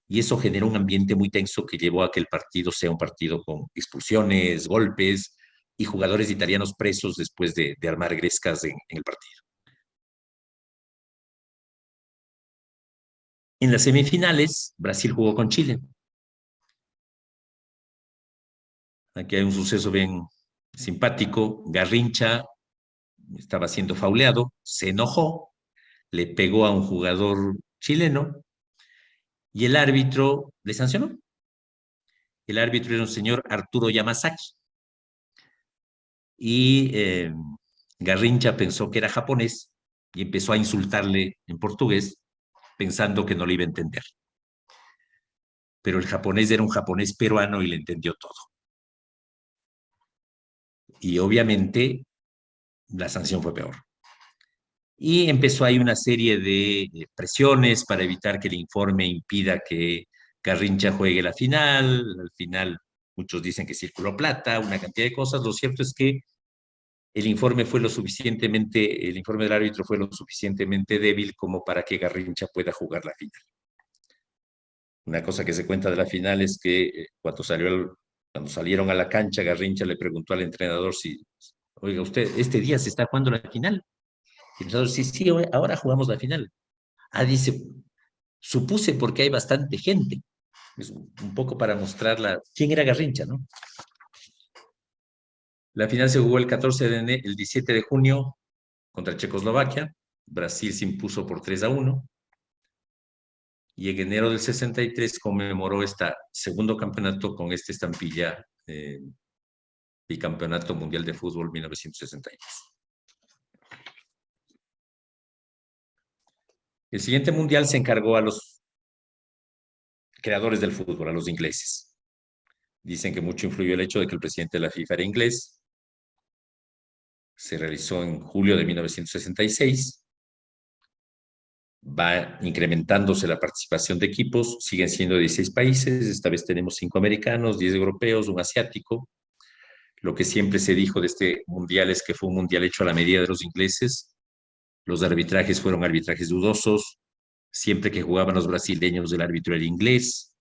Y eso generó un ambiente muy tenso que llevó a que el partido sea un partido con expulsiones, golpes y jugadores italianos presos después de armar grescas en el partido. En las semifinales, Brasil jugó con Chile. Aquí hay un suceso bien simpático. Garrincha estaba siendo fauleado, se enojó, le pegó a un jugador chileno y el árbitro le sancionó. El árbitro era un señor Arturo Yamazaki. Y Garrincha pensó que era japonés y empezó a insultarle en portugués, pensando que no le iba a entender. Pero el japonés era un japonés peruano y le entendió todo. Y obviamente la sanción fue peor. Y empezó ahí una serie de presiones para evitar que el informe impida que Garrincha juegue la final. Al final, muchos dicen que circuló plata, una cantidad de cosas. Lo cierto es que el informe el informe del árbitro fue lo suficientemente débil como para que Garrincha pueda jugar la final. Una cosa que se cuenta de la final es que cuando salieron a la cancha, Garrincha le preguntó al entrenador si, oiga, usted, este día se está jugando la final. Y el entrenador, sí, sí, ahora jugamos la final. Ah, dice, supuse porque hay bastante gente. Es un poco para mostrarla quién era Garrincha, ¿no? La final se jugó el 17 de junio contra Checoslovaquia. Brasil se impuso por 3-1. Y en enero del 63 conmemoró este segundo campeonato con esta estampilla, Bicampeonato Mundial de Fútbol 1962. El siguiente mundial se encargó a los creadores del fútbol, a los ingleses. Dicen que mucho influyó el hecho de que el presidente de la FIFA era inglés. Se realizó en julio de 1966. Va incrementándose la participación de equipos, siguen siendo 16 países, esta vez tenemos 5 americanos, 10 europeos, un asiático. Lo que siempre se dijo de este mundial es que fue un mundial hecho a la medida de los ingleses. Los arbitrajes fueron arbitrajes dudosos. Siempre que jugaban los brasileños, el árbitro era inglés.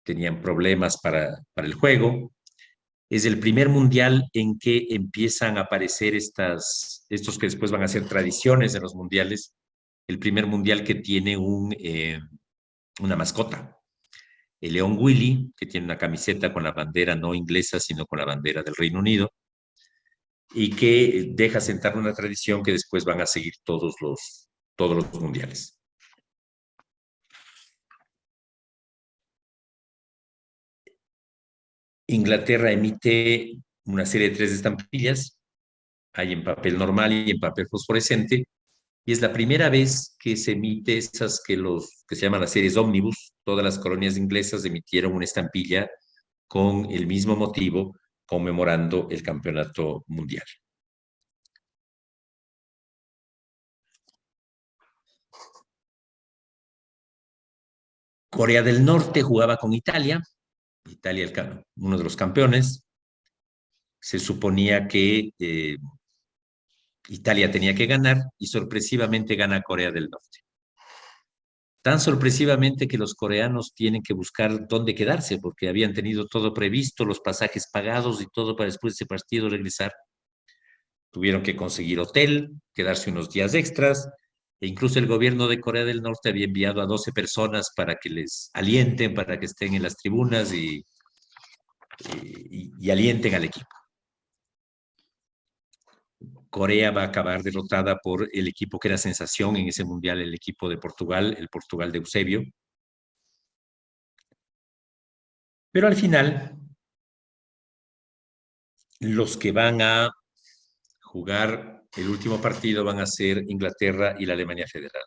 Tenían problemas para el juego. Es el primer mundial en que empiezan a aparecer estos que después van a ser tradiciones en los mundiales. El primer mundial que tiene una mascota. El león Willy, que tiene una camiseta con la bandera no inglesa, sino con la bandera del Reino Unido. y que deja sentar una tradición que después van a seguir todos los mundiales. Inglaterra emite una serie de 3 estampillas, hay en papel normal y en papel fosforescente, y es la primera vez que se emite esas que se llaman las series ómnibus. Todas las colonias inglesas emitieron una estampilla con el mismo motivo, conmemorando el campeonato mundial. Corea del Norte jugaba con Italia, uno de los campeones. Se suponía que Italia tenía que ganar y sorpresivamente gana Corea del Norte. Tan sorpresivamente que los coreanos tienen que buscar dónde quedarse porque habían tenido todo previsto, los pasajes pagados y todo para después de ese partido regresar. Tuvieron que conseguir hotel, quedarse unos días extras, e incluso el gobierno de Corea del Norte había enviado a 12 personas para que les alienten, para que estén en las tribunas y alienten al equipo. Corea va a acabar derrotada por el equipo que era sensación en ese mundial, el equipo de Portugal, el Portugal de Eusebio. Pero al final, los que van a jugar el último partido van a ser Inglaterra y la Alemania Federal.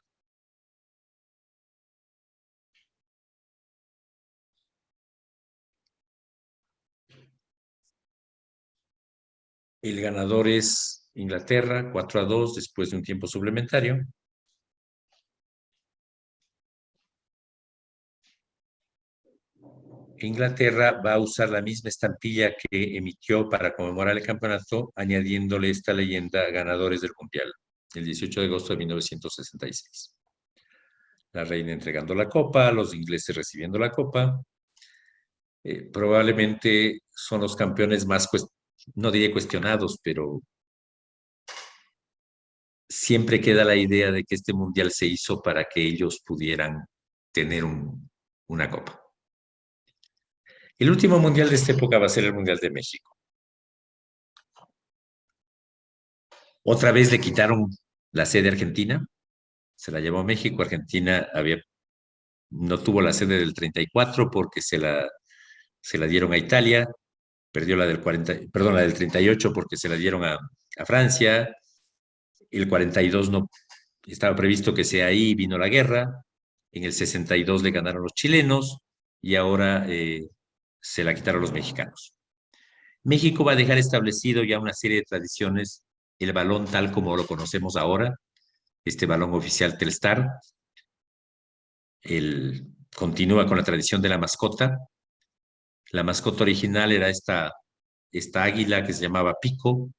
El ganador es Inglaterra, 4-2 después de un tiempo suplementario. Inglaterra va a usar la misma estampilla que emitió para conmemorar el campeonato, añadiéndole esta leyenda ganadores del Mundial, el 18 de agosto de 1966. La reina entregando la copa, los ingleses recibiendo la copa. Probablemente son los campeones más, no diré cuestionados, pero siempre queda la idea de que este mundial se hizo para que ellos pudieran tener una copa. El último mundial de esta época va a ser el Mundial de México. Otra vez le quitaron la sede a Argentina, se la llevó a México. Argentina no tuvo la sede del 34 porque se la dieron a Italia, perdió la del 40, perdón, la del 38 porque se la dieron a Francia. El 42 no estaba previsto que sea ahí, vino la guerra. En el 62 le ganaron los chilenos y ahora se la quitaron los mexicanos. México va a dejar establecido ya una serie de tradiciones, el balón tal como lo conocemos ahora, este balón oficial Telstar, continúa con la tradición de la mascota. La mascota original era esta águila que se llamaba Pico,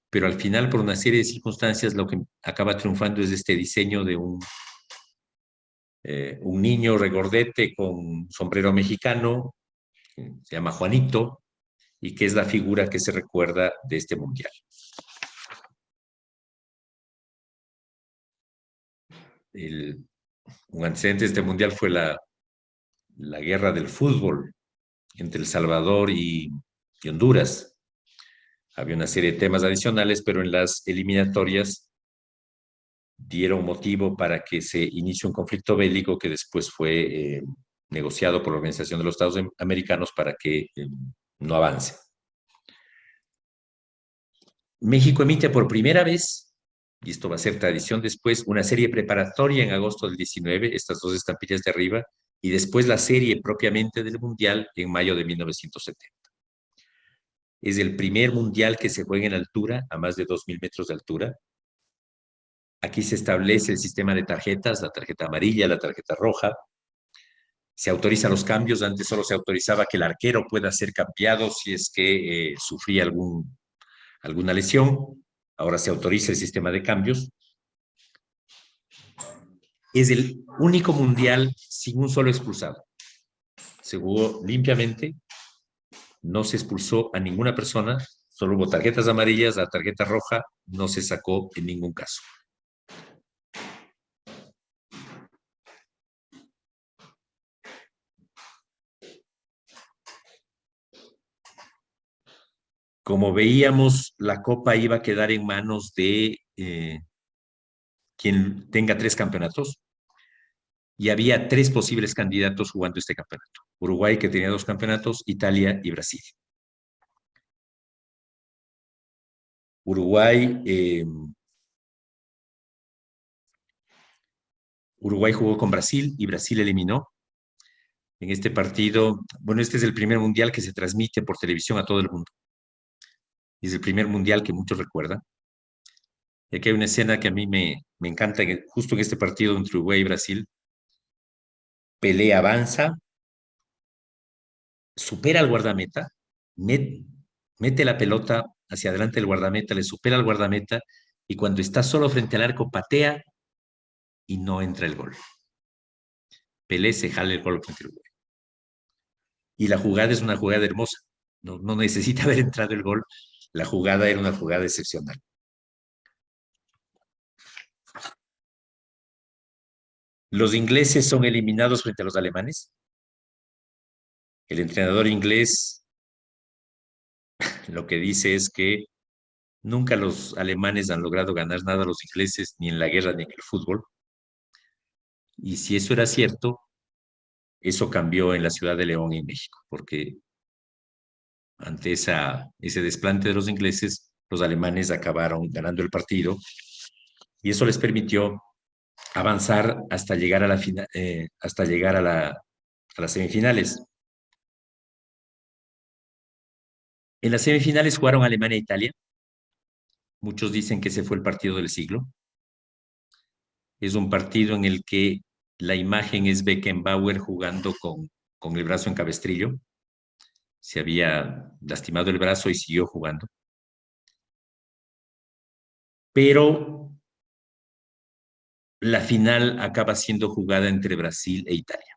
pero al final, por una serie de circunstancias, lo que acaba triunfando es este diseño de un niño regordete con sombrero mexicano, que se llama Juanito, y que es la figura que se recuerda de este mundial. Un antecedente de este mundial fue la guerra del fútbol entre El Salvador y Honduras. Había una serie de temas adicionales, pero en las eliminatorias dieron motivo para que se inicie un conflicto bélico que después fue negociado por la Organización de los Estados Americanos para que no avance. México emite por primera vez, y esto va a ser tradición después, una serie preparatoria en agosto del 19, estas dos estampillas de arriba, y después la serie propiamente del Mundial en mayo de 1970. Es el primer Mundial que se juega en altura, a más de 2.000 metros de altura. Aquí se establece el sistema de tarjetas, la tarjeta amarilla, la tarjeta roja. Se autorizan los cambios. Antes solo se autorizaba que el arquero pueda ser cambiado si es que sufría alguna lesión. Ahora se autoriza el sistema de cambios. Es el único mundial sin un solo expulsado. Se jugó limpiamente, no se expulsó a ninguna persona, solo hubo tarjetas amarillas, la tarjeta roja no se sacó en ningún caso. Como veíamos, la Copa iba a quedar en manos de quien tenga 3 campeonatos y había 3 posibles candidatos jugando este campeonato. Uruguay, que tenía 2 campeonatos, Italia y Brasil. Uruguay, Uruguay jugó con Brasil y Brasil eliminó en este partido. Bueno, este es el primer mundial que se transmite por televisión a todo el mundo. Y es el primer mundial que muchos recuerdan. Y aquí hay una escena que a mí me encanta, que justo en este partido entre Uruguay y Brasil, Pelé avanza, supera al guardameta, met- mete la pelota hacia adelante del guardameta, le supera al guardameta y cuando está solo frente al arco patea y no entra el gol. Pelé se jala el gol frente al Uruguay. Y la jugada es una jugada hermosa. No necesita haber entrado el gol. La jugada era una jugada excepcional. Los ingleses son eliminados frente a los alemanes. El entrenador inglés lo que dice es que nunca los alemanes han logrado ganar nada a los ingleses, ni en la guerra ni en el fútbol. Y si eso era cierto, eso cambió en la ciudad de León, en México, porque ante ese desplante de los ingleses, los alemanes acabaron ganando el partido y eso les permitió avanzar hasta llegar hasta llegar a las semifinales. En las semifinales jugaron Alemania e Italia. Muchos dicen que ese fue el partido del siglo. Es un partido en el que la imagen es Beckenbauer jugando con el brazo en cabestrillo. Se había lastimado el brazo y siguió jugando. Pero la final acaba siendo jugada entre Brasil e Italia.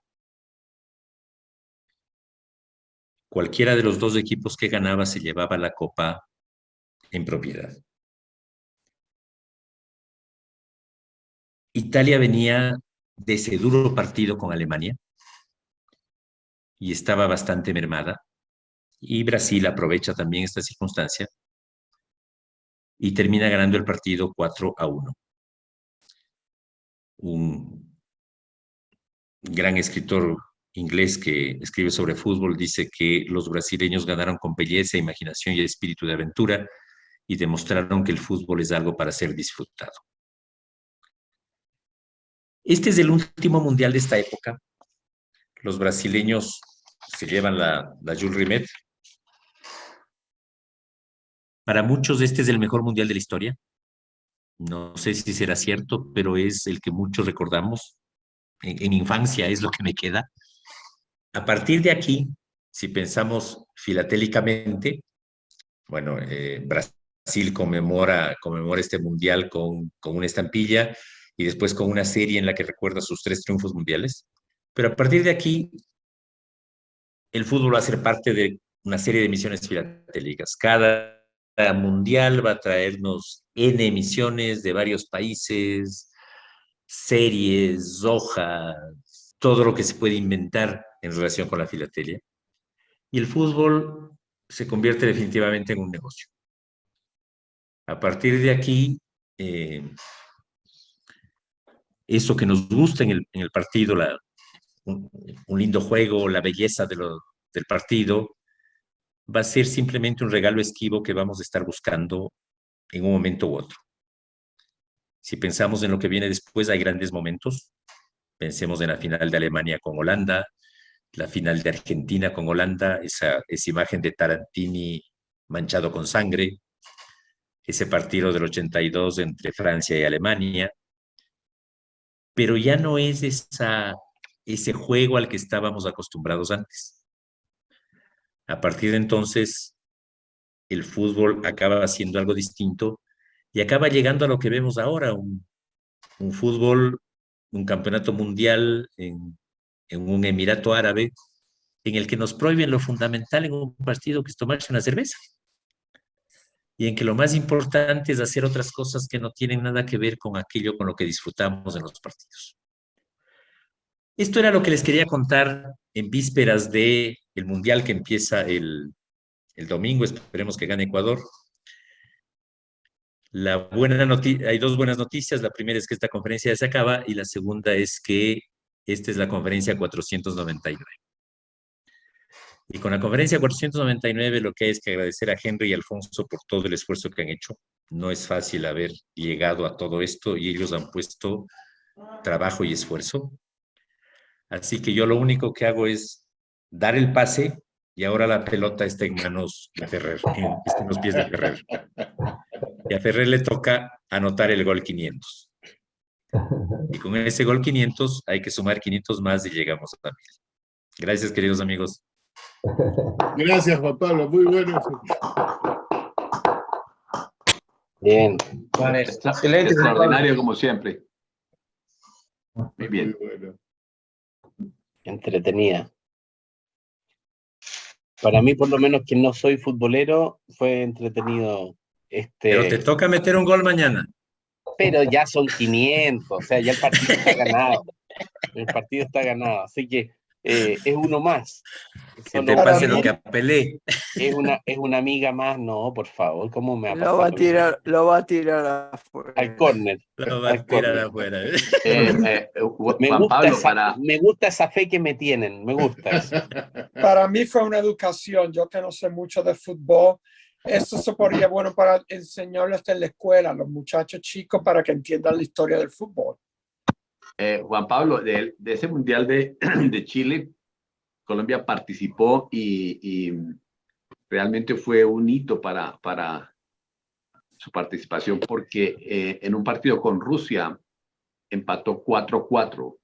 Cualquiera de los dos equipos que ganaba se llevaba la copa en propiedad. Italia venía de ese duro partido con Alemania y estaba bastante mermada. Y Brasil aprovecha también esta circunstancia y termina ganando el partido 4-1. Un gran escritor inglés que escribe sobre fútbol dice que los brasileños ganaron con belleza, imaginación y espíritu de aventura y demostraron que el fútbol es algo para ser disfrutado. Este es el último mundial de esta época. Los brasileños se llevan la Jules Rimet. Para muchos este es el mejor mundial de la historia. No sé si será cierto, pero es el que muchos recordamos. En infancia es lo que me queda. A partir de aquí, si pensamos filatélicamente, bueno, Brasil conmemora este mundial con una estampilla y después con una serie en la que recuerda sus 3 triunfos mundiales. Pero a partir de aquí, el fútbol va a ser parte de una serie de emisiones filatélicas. Cada mundial va a traernos N emisiones de varios países, series, hojas, todo lo que se puede inventar en relación con la filatelia. Y el fútbol se convierte definitivamente en un negocio. A partir de aquí, eh, eso que nos gusta en el partido, un lindo juego, la belleza del partido, va a ser simplemente un regalo esquivo que vamos a estar buscando en un momento u otro. Si pensamos en lo que viene después, hay grandes momentos. Pensemos en la final de Alemania con Holanda, la final de Argentina con Holanda, esa imagen de Tarantini manchado con sangre, ese partido del 82 entre Francia y Alemania, pero ya no es ese juego al que estábamos acostumbrados antes. A partir de entonces, el fútbol acaba siendo algo distinto y acaba llegando a lo que vemos ahora, un fútbol, un campeonato mundial en un Emirato Árabe, en el que nos prohíben lo fundamental en un partido, que es tomarse una cerveza, y en que lo más importante es hacer otras cosas que no tienen nada que ver con aquello con lo que disfrutamos en los partidos. Esto era lo que les quería contar en vísperas de el mundial que empieza el domingo esperemos que gane Ecuador. Hay dos buenas noticias. La primera es que esta conferencia ya se acaba y la segunda es que esta es la conferencia 499. Y con la conferencia 499 lo que hay es que agradecer a Henry y Alfonso por todo el esfuerzo que han hecho. No es fácil haber llegado a todo esto y ellos han puesto trabajo y esfuerzo. Así que yo lo único que hago es dar el pase y ahora la pelota está en manos de Ferrer, está en los pies de Ferrer. Y a Ferrer le toca anotar el gol 500. Y con ese gol 500 hay que sumar 500 más y llegamos a 1000. Gracias, queridos amigos. Gracias, Juan Pablo, muy bueno. Bien. Vale, excelente. Extraordinario como siempre. Muy bien. Muy bueno. Entretenida. Para mí, por lo menos, que no soy futbolero, fue entretenido Pero te toca meter un gol mañana. Pero ya son 500, o sea, ya el partido está ganado. El partido está ganado, así que es uno más. Que te pase lo que apelé. Es una amiga más, no, por favor, ¿cómo me va a pasar? Lo va a tirar afuera. Al córner. Lo va a tirar afuera. Me gusta esa fe que me tienen, me gusta eso. Para mí fue una educación, yo que no sé mucho de fútbol, esto se podría bueno para enseñarles en la escuela a los muchachos chicos para que entiendan la historia del fútbol. Juan Pablo, de ese Mundial de Chile, Colombia participó y realmente fue un hito para su participación porque en un partido con Rusia empató 4-4.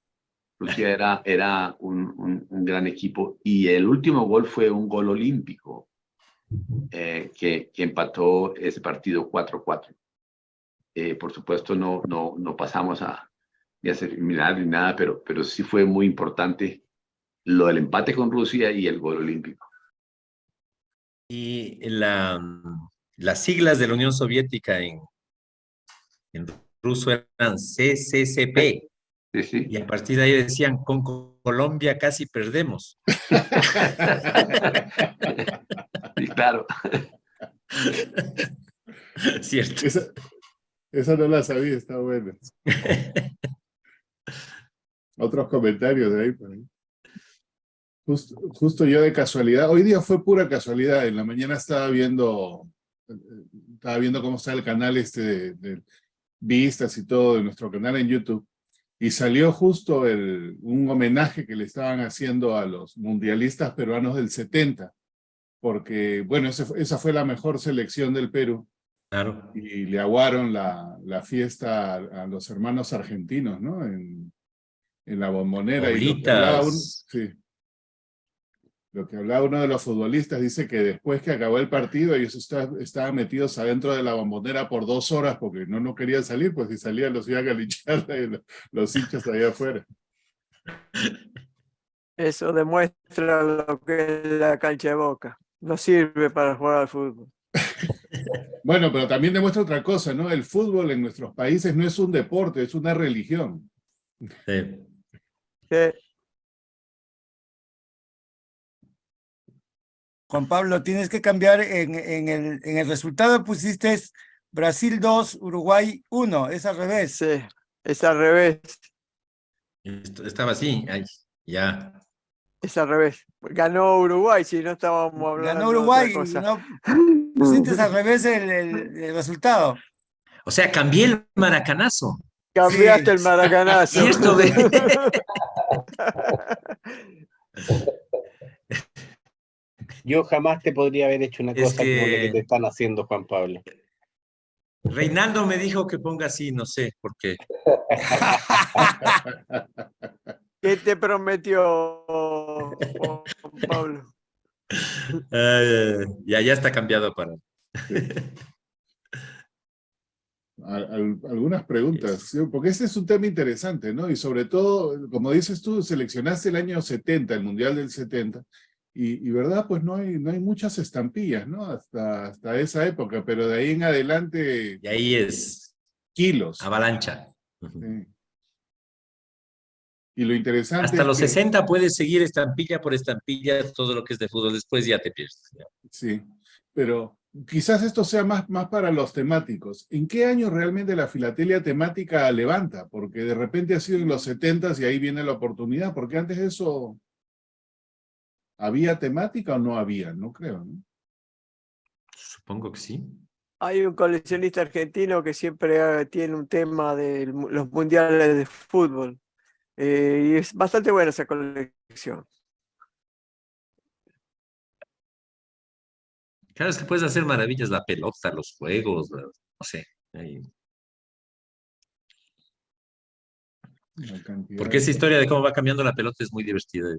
Rusia era un gran equipo y el último gol fue un gol olímpico que empató ese partido 4-4. Por supuesto no pasamos ni a eliminar ni nada, pero sí fue muy importante lo del empate con Rusia y el gol olímpico. Y las siglas de la Unión Soviética en ruso eran CCCP. Sí, sí. Y a partir de ahí decían, con Colombia casi perdemos. Sí, claro. Cierto. Esa no la sabía, está buena. Otros comentarios de ahí, por ahí. Justo yo de casualidad, hoy día fue pura casualidad, en la mañana estaba viendo cómo está el canal de vistas y todo de nuestro canal en YouTube, y salió justo un homenaje que le estaban haciendo a los mundialistas peruanos del 70, porque, bueno, esa fue la mejor selección del Perú. Claro. Y le aguaron la fiesta a los hermanos argentinos, ¿no? En la Bombonera. Oblitas. Lo que hablaba uno de los futbolistas, dice que después que acabó el partido, ellos estaban metidos adentro de la Bombonera por 2 horas porque no querían salir, pues si salían los iban a linchar los hinchas allá afuera. Eso demuestra lo que es la cancha de Boca. No sirve para jugar al fútbol. Bueno, pero también demuestra otra cosa, ¿no? El fútbol en nuestros países no es un deporte, es una religión. Sí. Sí. Juan Pablo, tienes que cambiar en el resultado, pusiste Brasil 2, Uruguay 1, es al revés. Sí, es al revés. Estaba así, ay, ya. Es al revés. Ganó Uruguay, si no estábamos hablando Ganó Uruguay, de otra cosa. no, pusiste al revés el resultado. O sea, cambié el maracanazo. Cambiaste Sí. el maracanazo. Y esto de... Yo jamás te podría haber hecho una Es cosa como la que te están haciendo, Juan Pablo. Reinaldo me dijo que ponga así, no sé por qué. ¿Qué te prometió, Juan Pablo? Ya está cambiado para... Algunas preguntas, ¿sí? Porque este es un tema interesante, ¿no? Y sobre todo, como dices tú, seleccionaste el año 70, el Mundial del 70, y verdad, pues no hay muchas estampillas, ¿no? Hasta esa época, pero de ahí en adelante... Y ahí es... Kilos. Avalancha. Sí. Y lo interesante hasta es los que, 60 puedes seguir estampilla por estampilla todo lo que es de fútbol, después ya te pierdes. Sí, pero quizás esto sea más para los temáticos. ¿En qué año realmente la filatelia temática levanta? Porque de repente ha sido en los 70s y ahí viene la oportunidad, porque antes de eso, ¿había temática o no había? No creo, ¿no? Supongo que sí. Hay un coleccionista argentino que siempre tiene un tema de los mundiales de fútbol. Y es bastante buena esa colección. Claro, es que puedes hacer maravillas, la pelota, los juegos, no sé. La cantidad Porque esa de... historia de cómo va cambiando la pelota es muy divertida.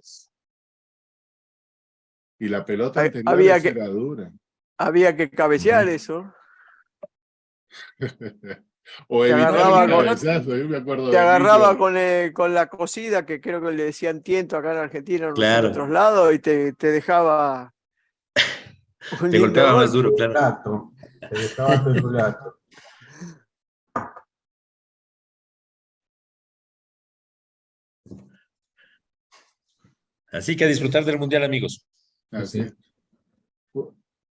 Y la pelota Hay- anterior Había esa que, era dura. había que cabecear Ujú. eso. O Te evitar el agarraba con, cabezazo, yo me acuerdo te de agarraba niño. con la cosida, que creo que le decían tiento acá en Argentina, no sé en otros Claro, lados, y te dejaba un te lindo golpeaba más golpe. duro, claro. Gato, te dejaba tu gato. Así que a disfrutar del mundial, amigos. Así Sí. es.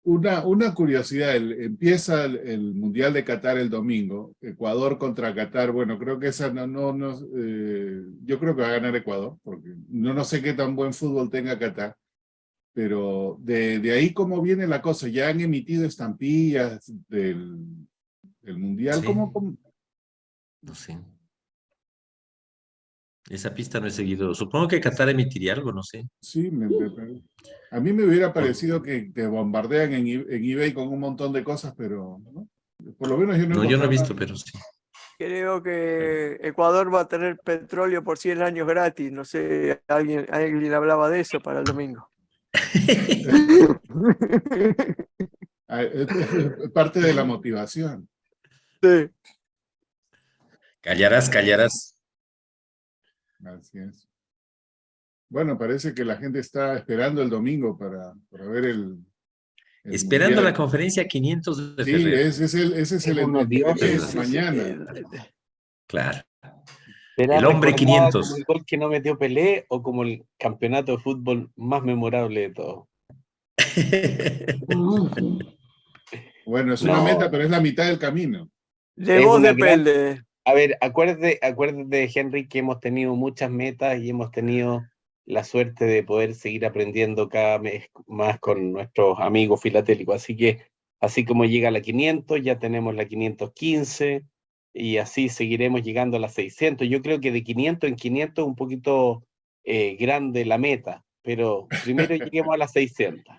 Una curiosidad, empieza el Mundial de Qatar el domingo, Ecuador contra Qatar, bueno, creo que esa yo creo que va a ganar Ecuador, porque no sé qué tan buen fútbol tenga Qatar, pero de ahí cómo viene la cosa, ya han emitido estampillas del Mundial, Sí, ¿cómo? no sé. Esa pista no he seguido. Supongo que Qatar emitiría algo, no sé. Sí, a mí me hubiera Por- parecido que te bombardean en eBay con un montón de cosas, pero ¿no? Por lo menos yo no he No, yo no he encontrado nada. visto, pero sí. Creo que Ecuador va a tener petróleo por 100 años gratis. No sé, alguien hablaba de eso para el domingo. Es parte de la motivación. Sí. Callarás, callarás. Así es. Bueno, parece que la gente está esperando el domingo para ver el Esperando la Mundial. conferencia 500 de Sí, Ferrer. ese es el unos dioses. entretenimiento mañana. Claro. ¿Será El hombre recordada como 500. el gol que no metió Pelé o como el campeonato de fútbol más memorable de todos? Bueno, es una No, meta, pero es la mitad del camino. De es vos una gran... depende. A ver, acuérdate, Henry, que hemos tenido muchas metas y hemos tenido la suerte de poder seguir aprendiendo cada mes más con nuestros amigos filatélicos. Así que, así como llega la 500, ya tenemos la 515 y así seguiremos llegando a las 600. Yo creo que de 500 en 500 es un poquito grande la meta, pero primero lleguemos a las 600.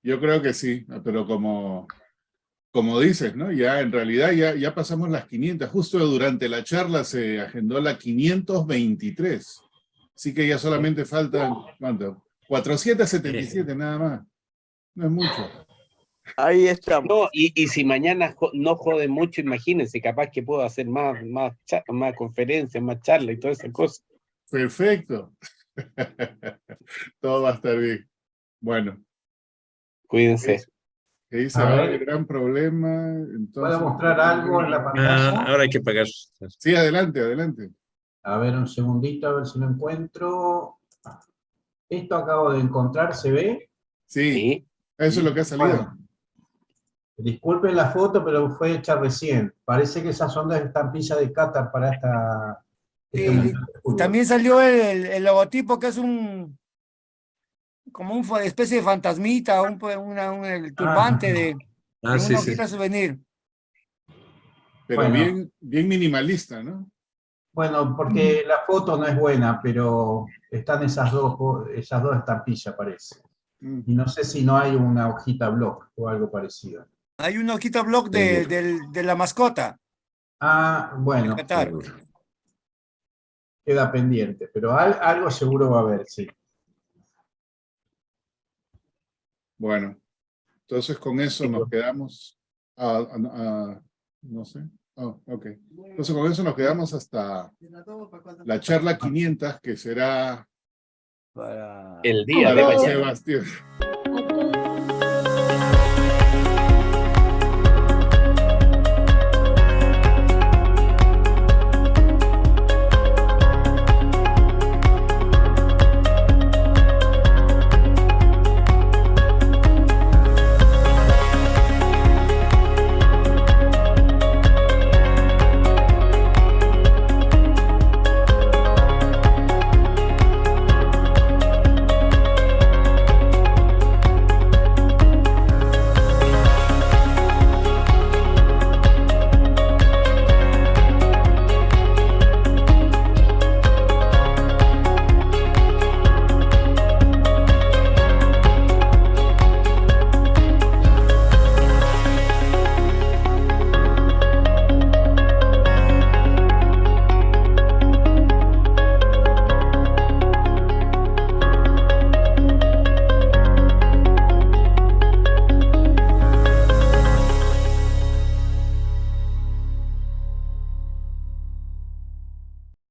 Yo creo que sí, pero como dices, ¿no? Ya en realidad ya pasamos las 500. Justo durante la charla se agendó la 523. Así que ya solamente faltan, ¿cuánto? 477 nada más. No es mucho. Ahí estamos. No, y si mañana no jode mucho, imagínense, capaz que puedo hacer más conferencias, más charlas y todas esas cosas. Perfecto. Todo va a estar bien. Bueno, Cuídense. ¿qué dice? A Ahora ver. el gran problema. Entonces, ¿Puedo mostrar algo en la pantalla? Ahora hay que pagar. Sí, adelante, adelante. A ver, un segundito, a ver si lo encuentro. Esto acabo de encontrar, ¿se ve? Sí, Sí. eso es lo que ha salido. Bueno, disculpen la foto, pero fue hecha recién. Parece que esas son las estampillas de Qatar para este mundial de fútbol. También salió el logotipo, que es como una especie de fantasmita, el turbante de Sí, una sí. hojita souvenir. Pero Bueno. bien minimalista, ¿no? Bueno, porque la foto no es buena, pero están esas dos estampillas, parece. Y no sé si no hay una hojita block o algo parecido. Hay una hojita block de la mascota Ah, de bueno, Qatar. queda pendiente, pero algo seguro va a haber, sí. Bueno, entonces con eso nos quedamos. No sé. Ok. Entonces con eso nos quedamos hasta la charla 500, que será El día de para mañana. Sebastián.